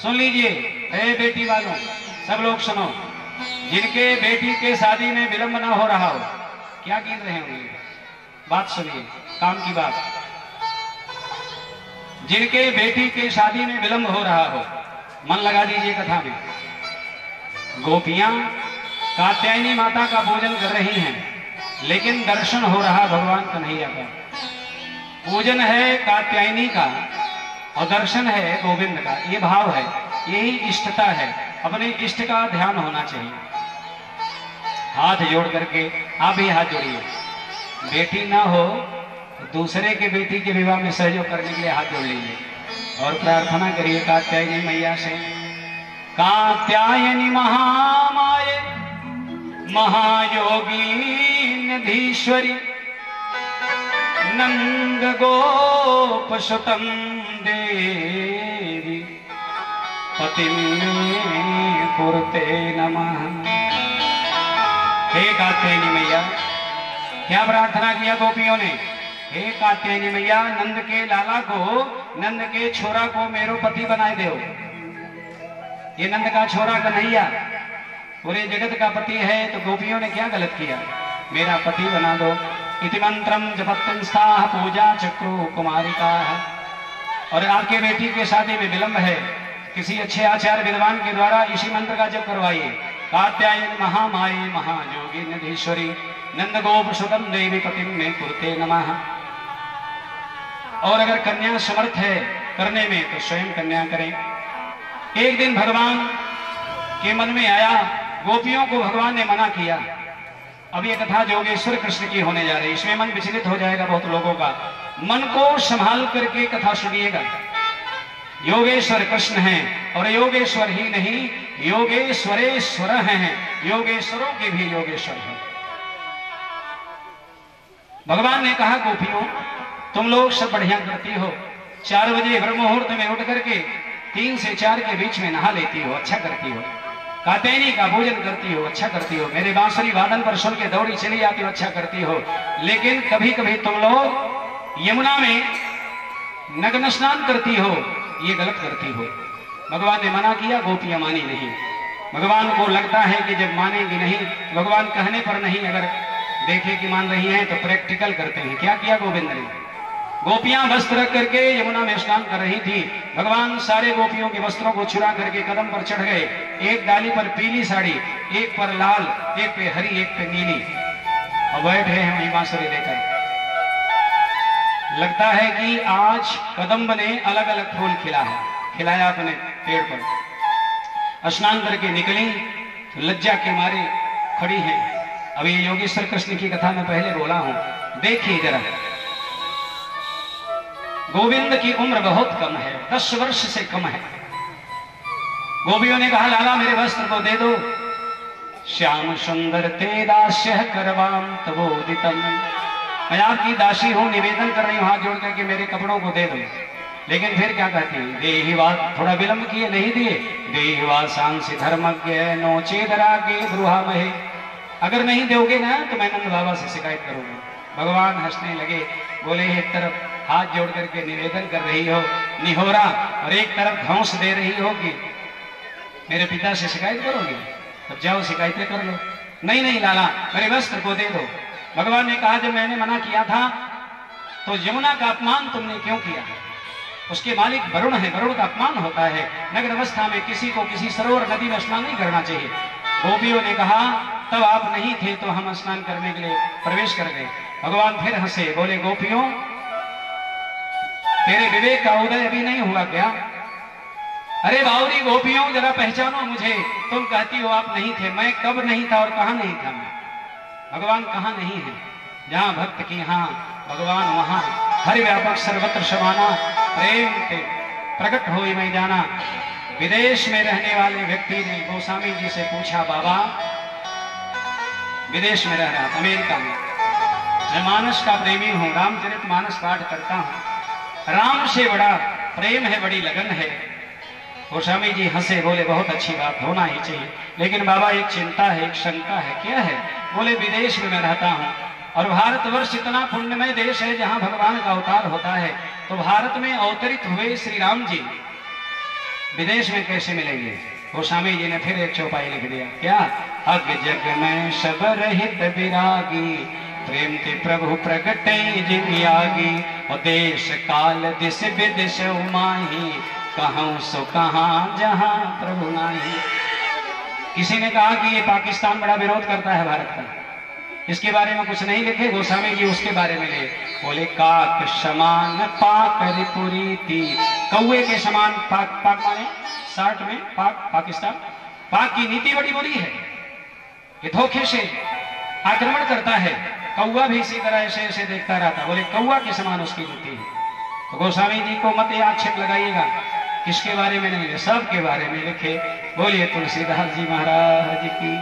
सुन लीजिए। ए बेटी वालों, सब लोग सुनो। जिनके बेटी के शादी में विलंब ना हो रहा हो, क्या गिन रहे होंगे? बात सुनिए, काम की बात। जिनके बेटी के शादी में विलंब हो रहा हो, मन लगा दीजिए कथा में। गोपियां कात्यायनी माता का पूजन कर रही हैं, लेकिन दर्शन हो रहा भगवान कन्हैया का। पूजन है कात्यायनी का और दर्शन है गोविंद का। ये भाव है, यही इष्टता है। अपने इष्ट का ध्यान होना चाहिए। हाथ जोड़ करके आप भी हाथ जोड़िए। बेटी ना हो तो दूसरे के बेटी के विवाह में सहयोग करने के लिए हाथ जोड़ लीजिए और प्रार्थना करिए कात्यायनी मैया से। कात्यायनी महामाये महायोगी निधीश्वरी नंद गोप सुतम देवी पतिन्ने कुरुते नमः। हे कात्यायनी मैया, क्या प्रार्थना किया गोपियों ने? हे कात्यायनी मैया, नंद के लाला को, नंद के छोरा को मेरो पति बनाए दो। ये नंद का छोरा कन्हैया पूरे जगत का पति है, तो गोपियों ने क्या गलत किया? मेरा पति बना दो। इति मंत्रम जपत्तंस्ताः पूजा चक्रो कुमारिका। और आपके बेटी के शादी में विलंब है, किसी अच्छे आचार्य विद्वान के द्वारा इसी मंत्र का जप करवाइए। कात्यायन महामाये महायोगी निधीश्वरी नंद गोप सुतम देवी पतिम में कुरुते नमः। और अगर कन्या समर्थ है करने में तो स्वयं कन्या करें। एक दिन भगवान के मन में आया, गोपियों को भगवान ने मना किया। अब ये कथा योगेश्वर कृष्ण की होने जा रही है, इसमें मन विचलित हो जाएगा बहुत लोगों का। मन को संभाल करके कथा सुनिएगा। योगेश्वर कृष्ण हैं और योगेश्वर ही नहीं योगेश्वरेश्वर हैं, योगेश्वरों के भी योगेश्वर हैं। भगवान ने कहा, गोपियों तुम लोग सब बढ़िया करती हो, 4 बजे ब्रह्म मुहूर्त में उठ करके 3 से 4 के बीच में नहा लेती हो, अच्छा करती हो। कात्यायनी का भोजन करती हो, अच्छा करती हो। मेरे बांसुरी वादन पर सुन के दौड़ी चली जाती हो, अच्छा करती हो। लेकिन कभी कभी तुम लोग यमुना में नग्न स्नान करती हो, ये गलत करती हो। भगवान ने मना किया, गोपियां मानी नहीं। भगवान को लगता है कि जब मानेगी नहीं, भगवान कहने पर नहीं, अगर देखे कि मान रही हैं तो प्रैक्टिकल करते हैं। क्या किया गोविंद ने? गोपियां वस्त्र रख करके यमुना में स्नान कर रही थी। भगवान सारे गोपियों के वस्त्रों को चुरा करके कदम पर चढ़ गए। एक डाली पर पीली साड़ी, एक पर लाल, एक पे हरी, एक पे नीली, और बैठे हैं वहीं बांसुरी लेकर। लगता है कि आज कदम्ब ने अलग अलग फूल खिलाया अपने पेड़ पर। स्नान करके निकली तो लज्जा के मारे खड़ी हैं। अभी योगेश्वर कृष्ण की कथा में पहले बोला हूं, देखिए जरा। गोविंद की उम्र बहुत कम है, 10 वर्ष से कम है। गोपियों ने कहा, लाला मेरे वस्त्र को दे दो। श्याम सुंदर ते दास्य करवाम तबोदितम, मैं आपकी दासी हूं, निवेदन कर रही हूं हाथ जोड़ करके मेरे कपड़ों को दे दो। लेकिन फिर क्या कहती है? देहिवाद, थोड़ा विलंब किए, नहीं दिए। देहिवाद सांसी धर्मज्ञ नोचे दरा के ब्रुहा महे, अगर नहीं दोगे ना तो मैं नंद बाबा से शिकायत करूंगा। भगवान हंसने लगे, बोले एक तरफ हाथ जोड़ करके निवेदन कर रही हो निहोरा, और एक तरफ धौंस दे रही हो कि मेरे पिता से शिकायत करोगे, तब जाओ शिकायतें कर लो। नहीं नहीं लाला, मेरे वस्त्र को दे दो। भगवान ने कहा, जब मैंने मना किया था तो यमुना का अपमान तुमने क्यों किया? उसके मालिक वरुण है, वरुण का अपमान होता है। नग्न अवस्था में किसी को किसी सरोवर नदी में स्नान नहीं करना चाहिए। गोपियों ने कहा, तब आप नहीं थे तो हम स्नान करने के लिए प्रवेश कर गए। भगवान फिर हंसे, बोले गोपियों तेरे विवेक का उदय अभी नहीं हुआ क्या? अरे बावरी गोपियों जरा पहचानो मुझे। तुम कहती हो आप नहीं थे, मैं कब नहीं था और कहां नहीं था? भगवान कहां नहीं है? जहां भक्त की हां भगवान वहां, हरि व्यापक सर्वत्र समाना, प्रेम के प्रकट होई मैं जाना। विदेश में रहने वाले व्यक्ति ने गोस्वामी जी से पूछा, बाबा विदेश में रह रहा था, अमेरिका में, मैं मानस का प्रेमी हूं, रामचरित मानस पाठ करता हूं, राम से बड़ा प्रेम है, बड़ी लगन है। गोस्वामी जी हंसे, बोले बहुत अच्छी बात, होना ही चाहिए। लेकिन बाबा एक चिंता है, एक शंका है। क्या है? बोले विदेश में मैं रहता हूं और भारतवर्ष इतना पुण्यमय देश है जहां भगवान का अवतार होता है, तो भारत में अवतरित हुए श्री राम जी विदेश में कैसे मिलेंगे? गोस्वामी जी ने फिर एक चौपाई लिख दिया। क्या? अग जग में सब रहित विरागी, प्रेम ते प्रभु प्रगटे जिन आगी, और देश काल दिश विदिश उमाही, कहूं सो कहां जहां प्रभु नाही। किसी ने कहा कि ये पाकिस्तान बड़ा विरोध करता है भारत का, इसके बारे में कुछ नहीं लिखे। गोस्वामी जी उसके बारे में ले बोले, काक समान पाक रिपुरीति, कौए के समान पाक, पाक माने 60 में पाक, पाकिस्तान, पाक की नीति बड़ी बुरी है, ये धोखे से आक्रमण करता है। कौआ भी इसी तरह ऐसे ऐसे देखता रहता, बोले कौआ के समान उसकी नीति है। तो गोस्वामी जी को मत आक्षेप लगाइएगा, किसके बारे में नहीं, सब के बारे में लिखे। बोलिए तुलसीदास जी महाराज की।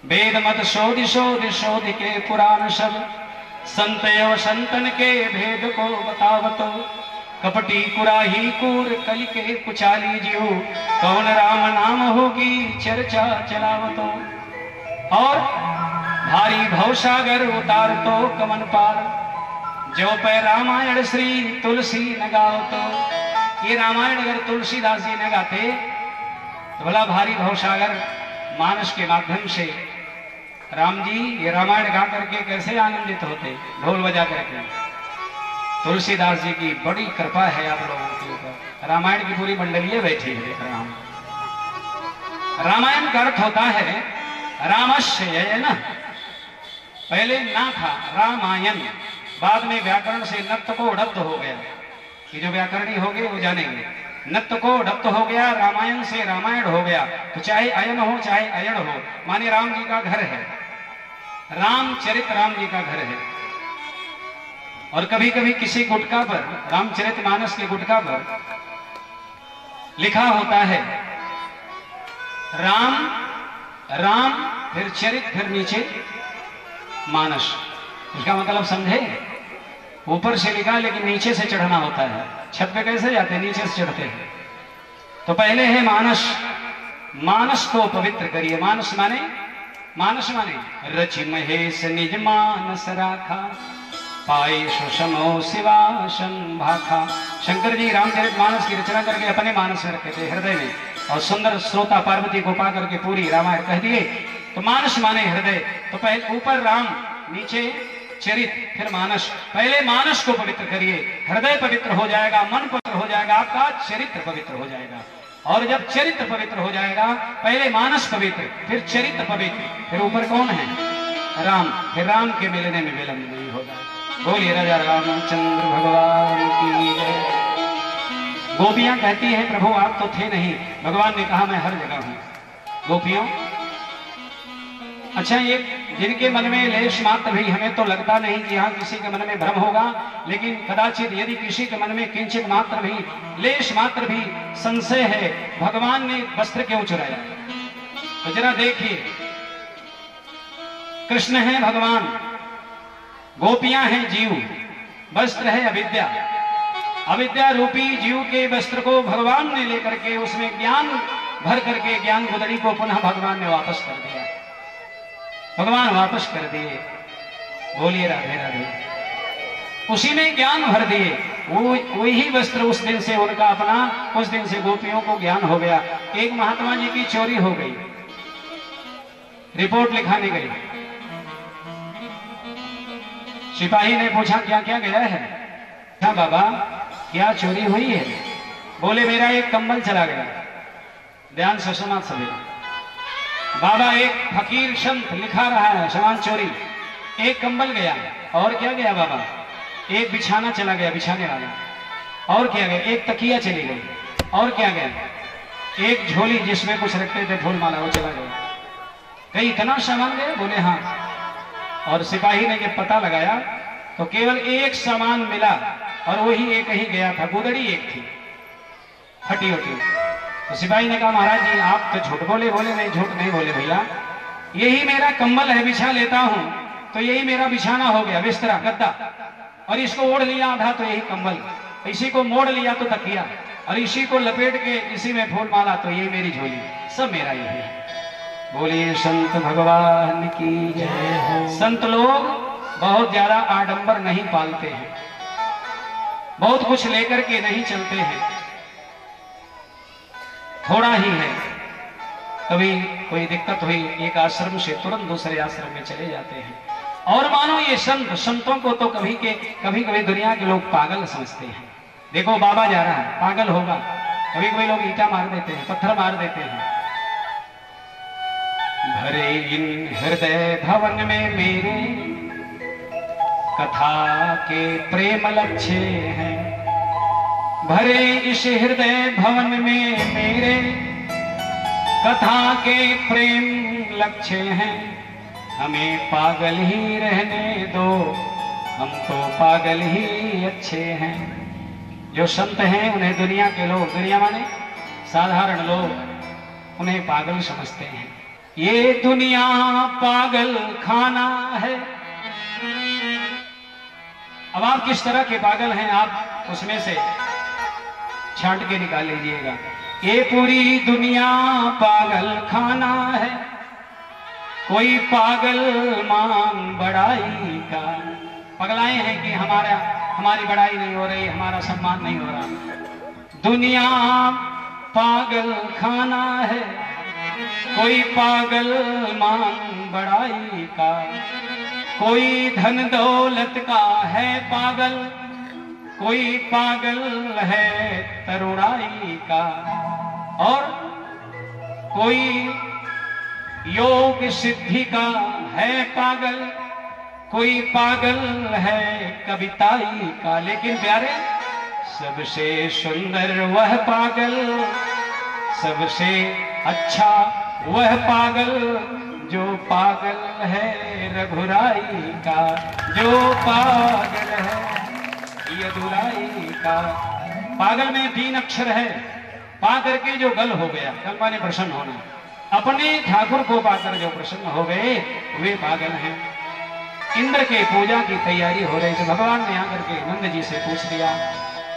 वेद मत शोध शोध शोध के पुराण सब, संत एवं संतन के भेद को बतावतो, कपटी कुराही कूर कल के कुचाली जीव, कौन राम नाम होगी चर्चा चलावतो। और भारी भवसागर उतार तो कमन पार, जो पे रामायण श्री तुलसी न गावतो। ये रामायण अगर तुलसीदास जी ने गाते तो भला भारी भवसागर मानस के माध्यम से राम जी ये रामायण गा करके कैसे आनंदित होते, ढोल बजा करके। तुलसीदास जी की बड़ी कृपा है आप लोगों के ऊपर, रामायण की पूरी मंडली बैठी है, देख रहा हूं। रामायण का अर्थ होता है रामस्य, है ना, पहले ना था रामायण, बाद में व्याकरण से नत्त को ढप्त हो गया। ये जो व्याकरणी हो गए वो जानेंगे। नत्त को ढप्त हो गया, रामायण से रामायण हो गया। तो चाहे अयन हो चाहे अयण हो, माने राम जी का घर है, रामचरित राम जी का घर है। और कभी कभी किसी गुटका पर, रामचरितमानस के गुटका पर लिखा होता है राम राम, फिर चरित, फिर नीचे मानस। इसका मतलब समझे? ऊपर से लिखा लेकिन नीचे से चढ़ना होता है। छत पे कैसे जाते हैं? नीचे से चढ़ते हैं। तो पहले है मानस, मानस को पवित्र करिए। मानस माने रचि महेश निज मानस राखा, पाए सुषमो शिवा भाखा। शंकर जी रामचरितमानस की रचना करके अपने मानस में रखे थे, हृदय में, और सुंदर श्रोता पार्वती को पा करके पूरी रामायण कह दिए। तो मानस माने हृदय। तो पहले ऊपर राम, नीचे चरित, फिर मानस। पहले मानस को पवित्र करिए, हृदय पवित्र हो जाएगा, मन पवित्र हो जाएगा, आपका चरित्र पवित्र हो जाएगा। और जब चरित्र पवित्र हो जाएगा, पहले मानस पवित्र, फिर चरित्र पवित्र, फिर ऊपर कौन है? राम। फिर राम के मिलने में विलंब नहीं होगा। बोलिए राजा रामचंद्र भगवान की जय। गोपियां कहती हैं प्रभु आप तो थे नहीं। भगवान ने कहा मैं हर जगह हूं। गोपियों, अच्छा, ये जिनके मन में लेश मात्र भी, हमें तो लगता नहीं कि यहाँ किसी के मन में भ्रम होगा, लेकिन कदाचित यदि किसी के मन में किंचित मात्र भी, लेश मात्र भी संशय है, भगवान ने वस्त्र क्यों चुराया? तो जरा देखिए, कृष्ण है भगवान, गोपियां हैं जीव, वस्त्र है अविद्या। अविद्या रूपी जीव के वस्त्र को भगवान ने लेकर के उसमें ज्ञान भर करके, ज्ञान गुदड़ी को पुनः भगवान ने वापस कर दिया। भगवान वापस कर दिए। बोलिए राधे राधे। उसी में ज्ञान भर दिए। वही वस्त्र उस दिन से उनका अपना, उस दिन से गोपियों को ज्ञान हो गया। एक महात्मा जी की चोरी हो गई, रिपोर्ट लिखाने गई। सिपाही ने पूछा क्या क्या गया है? क्या बाबा क्या चोरी हुई है? बोले मेरा एक कंबल चला गया। ध्यान से सुना सभी। बाबा एक फकीर संत लिखा रहा है सामान चोरी, एक कंबल गया। और क्या गया बाबा? एक बिछाना चला गया, बिछाने वाला। और क्या गया? एक तकिया चली गई। और क्या गया? एक झोली जिसमें कुछ रखते थे फूल माला, वो चला गया। कहीं इतना सामान गया? बोले हाँ। और सिपाही ने जब पता लगाया तो केवल एक सामान मिला, और वही एक ही गया था, गुदड़ी एक थी फटी उटी। तो सिपाही ने कहा महाराज जी आप तो झूठ बोले। बोले नहीं झूठ नहीं बोले भैया, यही मेरा कंबल है, बिछा लेता हूं तो यही मेरा बिछाना हो गया, बिस्तरा गद्दा, और इसको ओढ़ लिया आधा तो यही कंबल, इसी को मोड़ लिया तो तकिया, और इसी को लपेट के इसी में फूल माला तो यही मेरी झोली, सब मेरा यही है। बोलिए संत भगवान की जय हो। संत लोग बहुत ज्यादा आडंबर नहीं पालते हैं, बहुत कुछ लेकर के नहीं चलते हैं, थोड़ा ही है। कभी कोई दिक्कत हुई एक आश्रम से तुरंत दूसरे आश्रम में चले जाते हैं। और मानो ये संतों को तो कभी कभी दुनिया के लोग पागल समझते हैं। देखो बाबा जा रहा है, पागल होगा। कभी कभी लोग ईंटा मार देते हैं, पत्थर मार देते हैं। भरे इन हृदय भवन में मेरे कथा के प्रेम लक्ष्य हैं। भरे इस हृदय भवन में मेरे कथा के प्रेम लक्ष्य हैं। हमें पागल ही रहने दो, हम तो पागल ही अच्छे हैं। जो संत हैं उन्हें दुनिया के लोग, दुनिया माने साधारण लोग, उन्हें पागल समझते हैं। ये दुनिया पागल खाना है। अब आप किस तरह के पागल हैं, आप उसमें से छांट के निकाल लीजिएगा। ये पूरी दुनिया पागल खाना है, कोई पागल मान बड़ाई का। पगलाए हैं कि हमारी बड़ाई नहीं हो रही, हमारा सम्मान नहीं हो रहा। दुनिया पागल खाना है, कोई पागल मान बड़ाई का। कोई धन दौलत का है पागल, कोई पागल है तरुणाई का। और कोई योग सिद्धि का है पागल, कोई पागल है कविताई का। लेकिन प्यारे, सबसे सुंदर वह पागल, सबसे अच्छा वह पागल, जो पागल है रघुराई का, जो पागल है यदुराई का। पागल में 3 अक्षर है, पा करके जो गल हो गया, गल माने प्रसन्न होना, अपने ठाकुर को पाकर जो प्रसन्न हो गए वे पागल हैं। इंद्र के पूजा की तैयारी हो रही थी, भगवान ने आकर के नंद जी से पूछ लिया,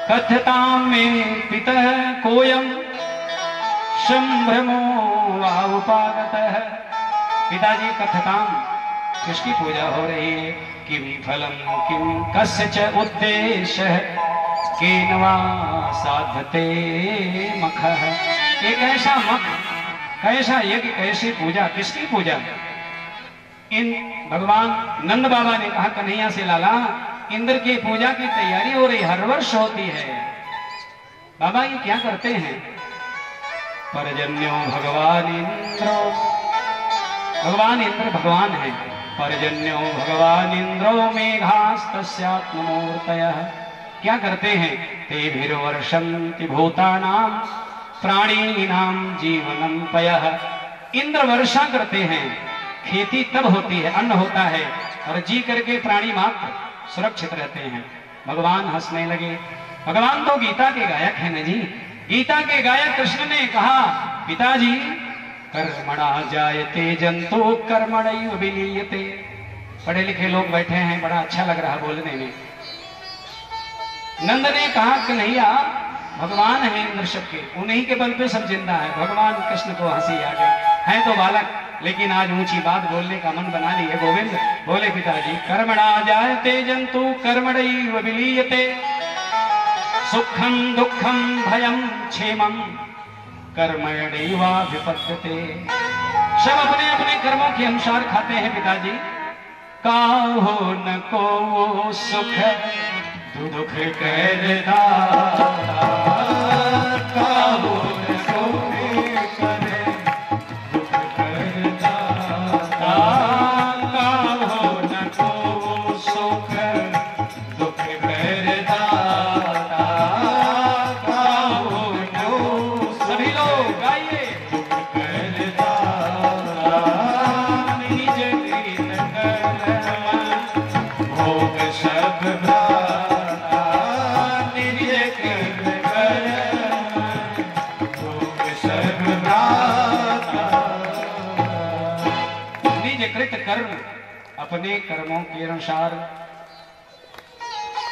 कथताम में पितः कोयम संभ्रमो वाउपागतः। पिताजी कथताम, किसकी पूजा हो रही है? किम फलम किम कस्य च उद्देश्य केनवा साधते मखः। एक ऐसा मख, कैसा यज्ञ, कैसी पूजा, किसकी पूजा? इन भगवान नंद बाबा ने कहा, कन्हैया से लाला, इंद्र की पूजा की तैयारी हो रही, हर वर्ष होती है। बाबा ये क्या करते हैं? परजन्यो भगवान इंद्रो, भगवान इंद्र भगवान है। परजन्यो भगवान इंद्रो मेघास्तस्यात्ममूर्तयः। क्या करते हैं? तेभिर्वर्षन्ति भूतानां प्राणीनां जीवनं पयः। इंद्र वर्षा करते हैं, खेती तब होती है, अन्न होता है, और जी करके प्राणी मात्र सुरक्षित रहते हैं। भगवान हंसने लगे। भगवान तो गीता के गायक हैं न जी। गीता के गायक कृष्ण ने कहा, पिताजी कर्मणा जायते जंतु कर्मणैव विलीयते। पढ़े लिखे लोग बैठे हैं, बड़ा अच्छा लग रहा बोलने में। नंद ने कहा, कन्हैया भगवान है इंद्र सबके, उन्हीं के बल पे सब जिंदा है। भगवान कृष्ण को हंसी आ गई। है तो बालक, लेकिन आज ऊंची बात बोलने का मन बना लिए। गोविंद बोले, पिताजी कर्मणा जायते जंतु कर्मणैव विलीयते, सुखम दुखम भयम क्षेमम कर्मण्यैवाभिपद्यते। सब अपने अपने कर्मों के अनुसार खाते हैं पिताजी। काहो न को सुख तू दुख करता, काहो न को करे दुख करता, काहो न को सुख दुख करता, काहो न। सभी लोग गाइए। दुख करता निज कृत कर्म भोग सब कर्म, अपने कर्मों के अनुसार,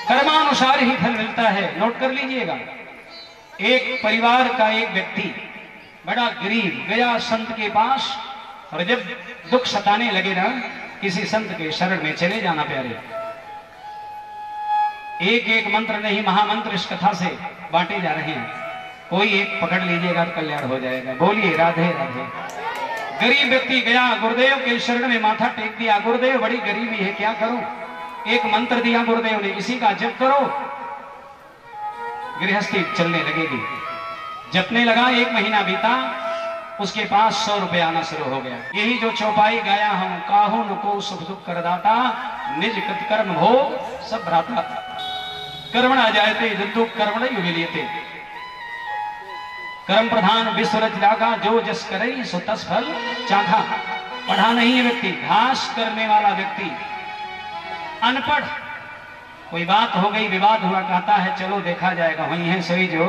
कर्मानुसार ही फल मिलता है। नोट कर लीजिएगा। एक परिवार का एक व्यक्ति बड़ा गरीब गया संत के पास, और जब दुख सताने लगे ना, किसी संत के शरण में चले जाना प्यारे। एक एक मंत्र नहीं, महामंत्र इस कथा से बांटे जा रहे हैं। कोई एक पकड़ लीजिएगा, कल्याण हो जाएगा। बोलिए राधे राधे। गरीब व्यक्ति गया, गुरुदेव के शरण में माथा टेक दिया। गुरुदेव बड़ी गरीबी है, क्या करूं? एक मंत्र दिया गुरुदेव ने, इसी का जप करो, गृहस्थी चलने लगेगी। जपने लगा, 1 महीना बीता, उसके पास 100 रुपए आना शुरू हो गया। यही जो चौपाई गाया हूं, काहू न को सुख दुख करदाता, निज कृत कर्म भोग सब भ्राता, कर्मणा जायते जंतु कर्मणैव विलीयते। कर्म प्रधान विश्व रच राखा, जो जस करे सो तस फल चाखा। पढ़ा नहीं है व्यक्ति, घास करने वाला व्यक्ति, अनपढ़, कोई बात हो गई, विवाद हुआ, कहता है चलो देखा जाएगा, वही है सोई जो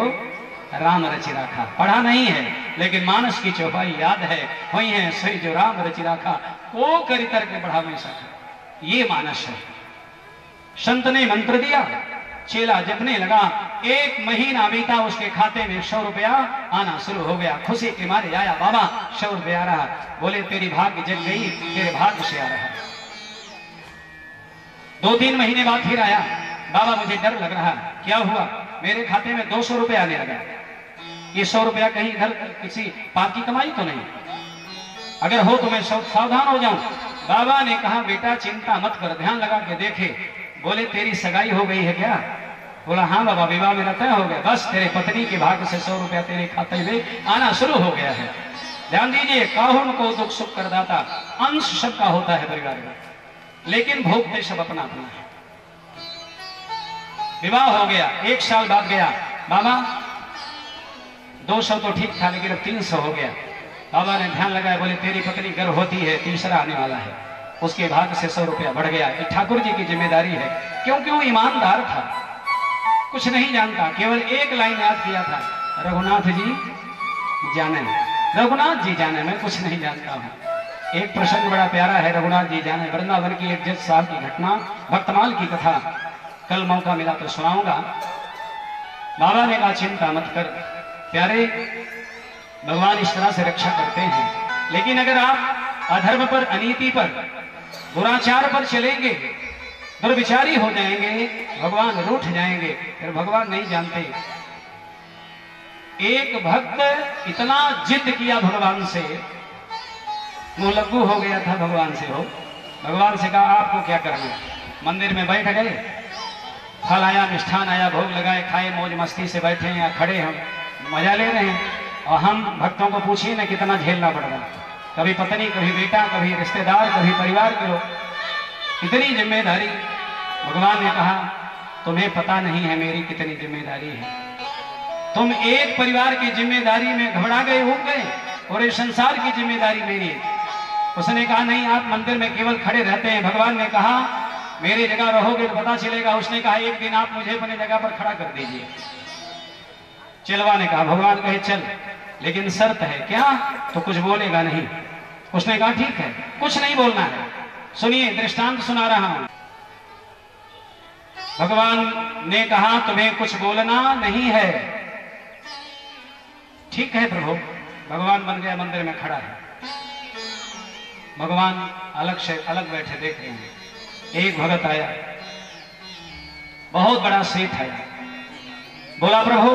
राम रचि राखा। पढ़ा नहीं है, लेकिन मानस की चौपाई याद है, वही है सोई जो राम रचि राखा, को करी करके बढ़ा में सका। ये मानस है। संत ने मंत्र दिया, चेला जपने लगा, 1 महीना बीता, उसके खाते में 100 रुपया आना शुरू हो गया। खुशी के मारे आया, बाबा 100 रुपया आ रहा। बोले तेरी भाग्य जग गई, तेरे भाग्य से आ रहा। 2-3 महीने बाद फिर आया, बाबा मुझे डर लग रहा। क्या हुआ? मेरे खाते में 200 रुपया आने लगा। ये 100 रुपया कहीं इधर किसी पाप की कमाई तो नहीं? अगर हो तो मैं सावधान हो जाऊं। बाबा ने कहा, बेटा चिंता मत कर, ध्यान लगा के देखे। बोले तेरी सगाई हो गई है क्या? बोला हाँ बाबा, विवाह मेरा तय हो गया, बस तेरे पत्नी के भाग्य से 100 रुपया तेरे खाते में आना शुरू हो गया है। ध्यान दीजिए, काहुन को दुख सुख करदाता, अंश सबका होता है परिवार में, लेकिन भोगते सब अपना अपना है। विवाह हो गया, 1 साल बाद गया, बाबा 200 तो ठीक था, लेकिन अब 300 हो गया। बाबा ने ध्यान लगाया, बोले तेरी पत्नी गर्भवती है, तीसरा आने वाला है, उसके भाग से 100 रुपया बढ़ गया। ये ठाकुर जी की जिम्मेदारी है। क्यों ईमानदार था, कुछ नहीं जानता, केवल एक लाइन याद किया था, रघुनाथ जी जाने, रघुनाथ जी जाने, मैं कुछ नहीं जानता हूं। एक प्रसंग बड़ा प्यारा है, रघुनाथ जी जाने, वृंदावन की एक 10 साल की घटना, भक्तमाल की कथा, कल मौका मिला तो सुनाऊंगा। बाबा ने कहा चिंता मत कर प्यारे, भगवान इस तरह से रक्षा करते हैं, लेकिन अगर आप अधर्म पर, अनीति पर, दुराचार पर चलेंगे, दुर्विचारी हो जाएंगे, भगवान रूठ जाएंगे, फिर भगवान नहीं जानते। एक भक्त इतना जिद किया भगवान से, मुंह लग्गू हो गया था भगवान से, हो भगवान से कहा आपको क्या करना। मंदिर में बैठ गए, फल आया, मिष्ठान आया, भोग लगाए, खाए, मौज मस्ती से बैठे हैं, या खड़े हम मजा ले रहे हैं। और हम भक्तों को पूछिए ना कितना झेलना पड़ रहा, कभी पत्नी, कभी बेटा, कभी रिश्तेदार, कभी परिवार के लोग, इतनी जिम्मेदारी। भगवान ने कहा तुम्हें पता नहीं है मेरी कितनी जिम्मेदारी है, तुम एक परिवार की जिम्मेदारी में घबरा गए, हो गए, और ये संसार की जिम्मेदारी मेरी है। उसने कहा नहीं, आप मंदिर में केवल खड़े रहते हैं। भगवान ने कहा मेरी जगह रहोगे तो पता चलेगा। उसने कहा एक दिन आप मुझे अपनी जगह पर खड़ा कर दीजिए। चिलवा ने कहा, भगवान कहे चल, लेकिन शर्त है। क्या? तो कुछ बोलेगा नहीं। उसने कहा ठीक है, कुछ नहीं बोलना है। सुनिए, दृष्टांत सुना रहा हूं। भगवान ने कहा तुम्हें कुछ बोलना नहीं है। ठीक है प्रभु। भगवान बन गया, मंदिर में खड़ा है। भगवान अलग से अलग बैठे देख रहे हैं। एक भगत आया, बहुत बड़ा सेठ आया, बोला प्रभु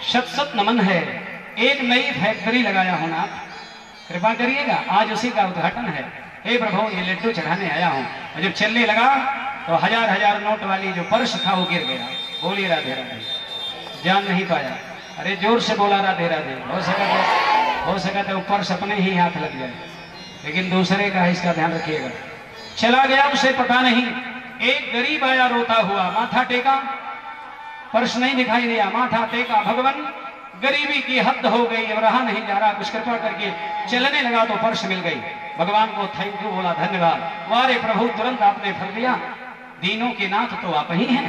शत शत नमन है, एक नई फैक्ट्री लगाया हूं ना, कृपा करिएगा, आज उसी का उद्घाटन है। हे प्रभु ये लड्डू चढ़ाने आया हूं। और जब चलने लगा तो हजार हजार नोट वाली जो पर्स था वो गिर गया। बोलिए राधे राधे। जान नहीं पाया। अरे जोर से बोला राधे राधे। हो सका तो पर्स अपने ही हाथ लग जाए, लेकिन दूसरे का इसका ध्यान रखिएगा। चला गया, उसे पता नहीं। एक गरीब आया रोता हुआ, माथा टेका, पर्स नहीं दिखाई दिया, माथा टेका। भगवान गरीबी की हद हो गई, अब रहा नहीं जा रहा, कुछ कृपा करके चलने लगा तो पर्स मिल गई। भगवान को थैंक यू बोला, धन्यवाद। वारे प्रभु तुरंत आपने फल दिया, दीनों के नाथ तो आप ही हैं,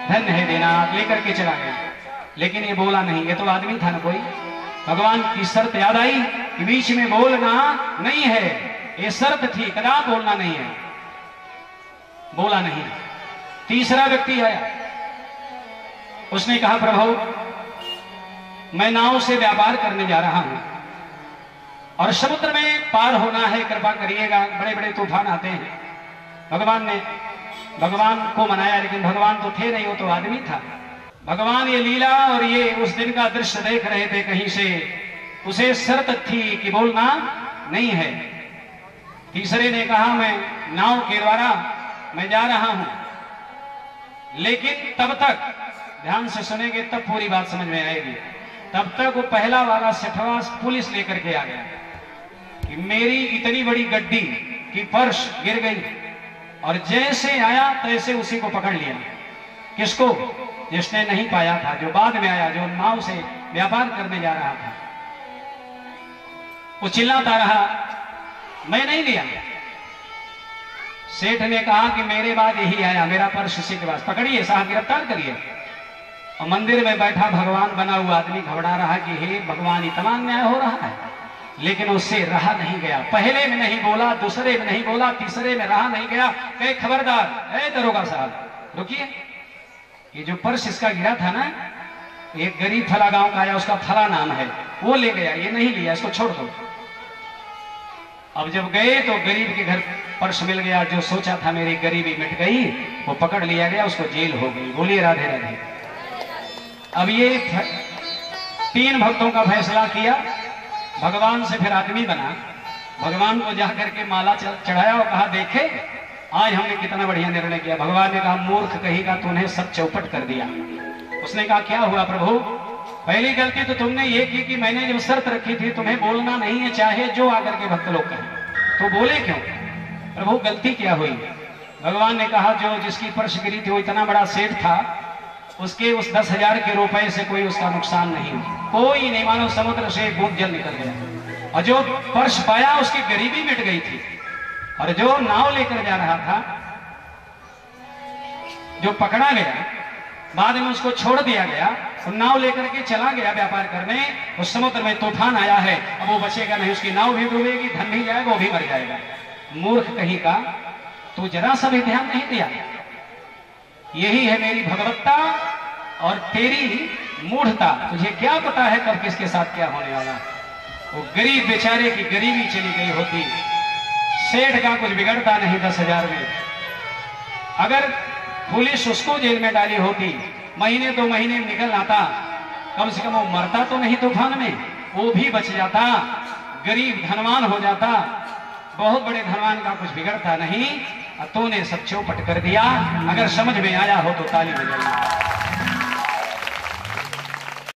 धन्य है दीनानाथ। लेकर के चला गया, लेकिन ये बोला नहीं। ये तो आदमी था ना कोई। भगवान की शर्त याद आई कि बीच में बोलना नहीं है, ये शर्त थी, कदा बोलना नहीं है। बोला नहीं। तीसरा व्यक्ति आया, उसने कहा प्रभु मैं नाव से व्यापार करने जा रहा हूं और समुद्र में पार होना है, कृपा करिएगा, बड़े बड़े तूफान आते हैं। भगवान को मनाया, लेकिन भगवान तो थे नहीं, वो तो आदमी था। भगवान ये लीला और ये उस दिन का दृश्य देख रहे थे कहीं से। उसे शर्त थी कि बोलना नहीं है। तीसरे ने कहा मैं नाव के द्वारा मैं जा रहा हूं, लेकिन तब तक, ध्यान से सुनेंगे तब पूरी बात समझ में आएगी, तब तक वो पहला वाला सेठवा पुलिस लेकर के आ गया कि मेरी इतनी बड़ी गड्डी की पर्स गिर गई। और जैसे आया तैसे उसी को पकड़ लिया। किसको? जिसने नहीं पाया था, जो बाद में आया, जो नाव से व्यापार करने जा रहा था। वो चिल्लाता रहा मैं नहीं लिया। सेठ ने कहा कि मेरे बाद यही आया, मेरा पर्स उसी के पास, पकड़िए साहब, गिरफ्तार करिए। और मंदिर में बैठा भगवान बना हुआ आदमी घबरा रहा कि हे भगवान इतना अन्याय हो रहा है, लेकिन उससे रहा नहीं गया। पहले में नहीं बोला, दूसरे में नहीं बोला, तीसरे में रहा नहीं गया। कहे खबरदार, ए दरोगा साहब रुकिए, ये जो पर्स इसका गिरा था ना, एक गरीब फला गांव का आया, उसका फला नाम है, वो ले गया, ये नहीं लिया, इसको छोड़ दो। अब जब गए तो गरीब के घर पर्स मिल गया। जो सोचा था मेरी गरीबी मिट गई, वो पकड़ लिया गया, उसको जेल हो गई। बोलिए राधे राधे। अब ये 3 भक्तों का फैसला किया। भगवान से फिर आदमी बना, भगवान को जा करके माला चढ़ाया और कहा देखे आज हमने कितना बढ़िया निर्णय किया। भगवान ने कहा मूर्ख कहेगा, तूने सब चौपट कर दिया। उसने कहा क्या हुआ प्रभु? पहली गलती तो तुमने ये की कि मैंने जब शर्त रखी थी तुम्हें बोलना नहीं है, चाहे जो आकर के भक्त लोग कहें, तो बोले क्यों? प्रभु गलती क्या हुई? भगवान ने कहा जो जिसकी पर्श गिरी थी वो इतना बड़ा सेठ था, उसके उस 10,000 के रुपए से कोई उसका नुकसान नहीं हुआ, कोई नहीं, मानो समुद्र से एक बूंद जल निकल गया। और जो पर्श पाया उसकी गरीबी मिट गई थी। और जो नाव लेकर जा रहा था, जो पकड़ा गया, बाद में उसको छोड़ दिया गया, तो नाव लेकर के चला गया व्यापार करने, उस समुद्र में तूफान आया है, अब वो बचेगा नहीं, उसकी नाव भी डूबेगी, धन भी जाएगा, वो भी मर जाएगा। मूर्ख कहीं का, तू जरा सा भी ध्यान नहीं दिया। यही है मेरी भगवत्ता और तेरी मूढ़ता। तुझे क्या पता है कब किसके साथ क्या होने वाला। वो गरीब बेचारे की गरीबी चली गई होती, सेठ का कुछ बिगड़ता नहीं 10,000 में। अगर पुलिस उसको जेल में डाली होती, महीने 2 महीने में निकल आता, कम से कम वो मरता तो नहीं तूफान में, वो भी बच जाता, गरीब धनवान हो जाता। बहुत बड़े धनवान का कुछ बिगड़ता नहीं, तूने सब चौपट कर दिया। अगर समझ में आया हो तो ताली बजाइए।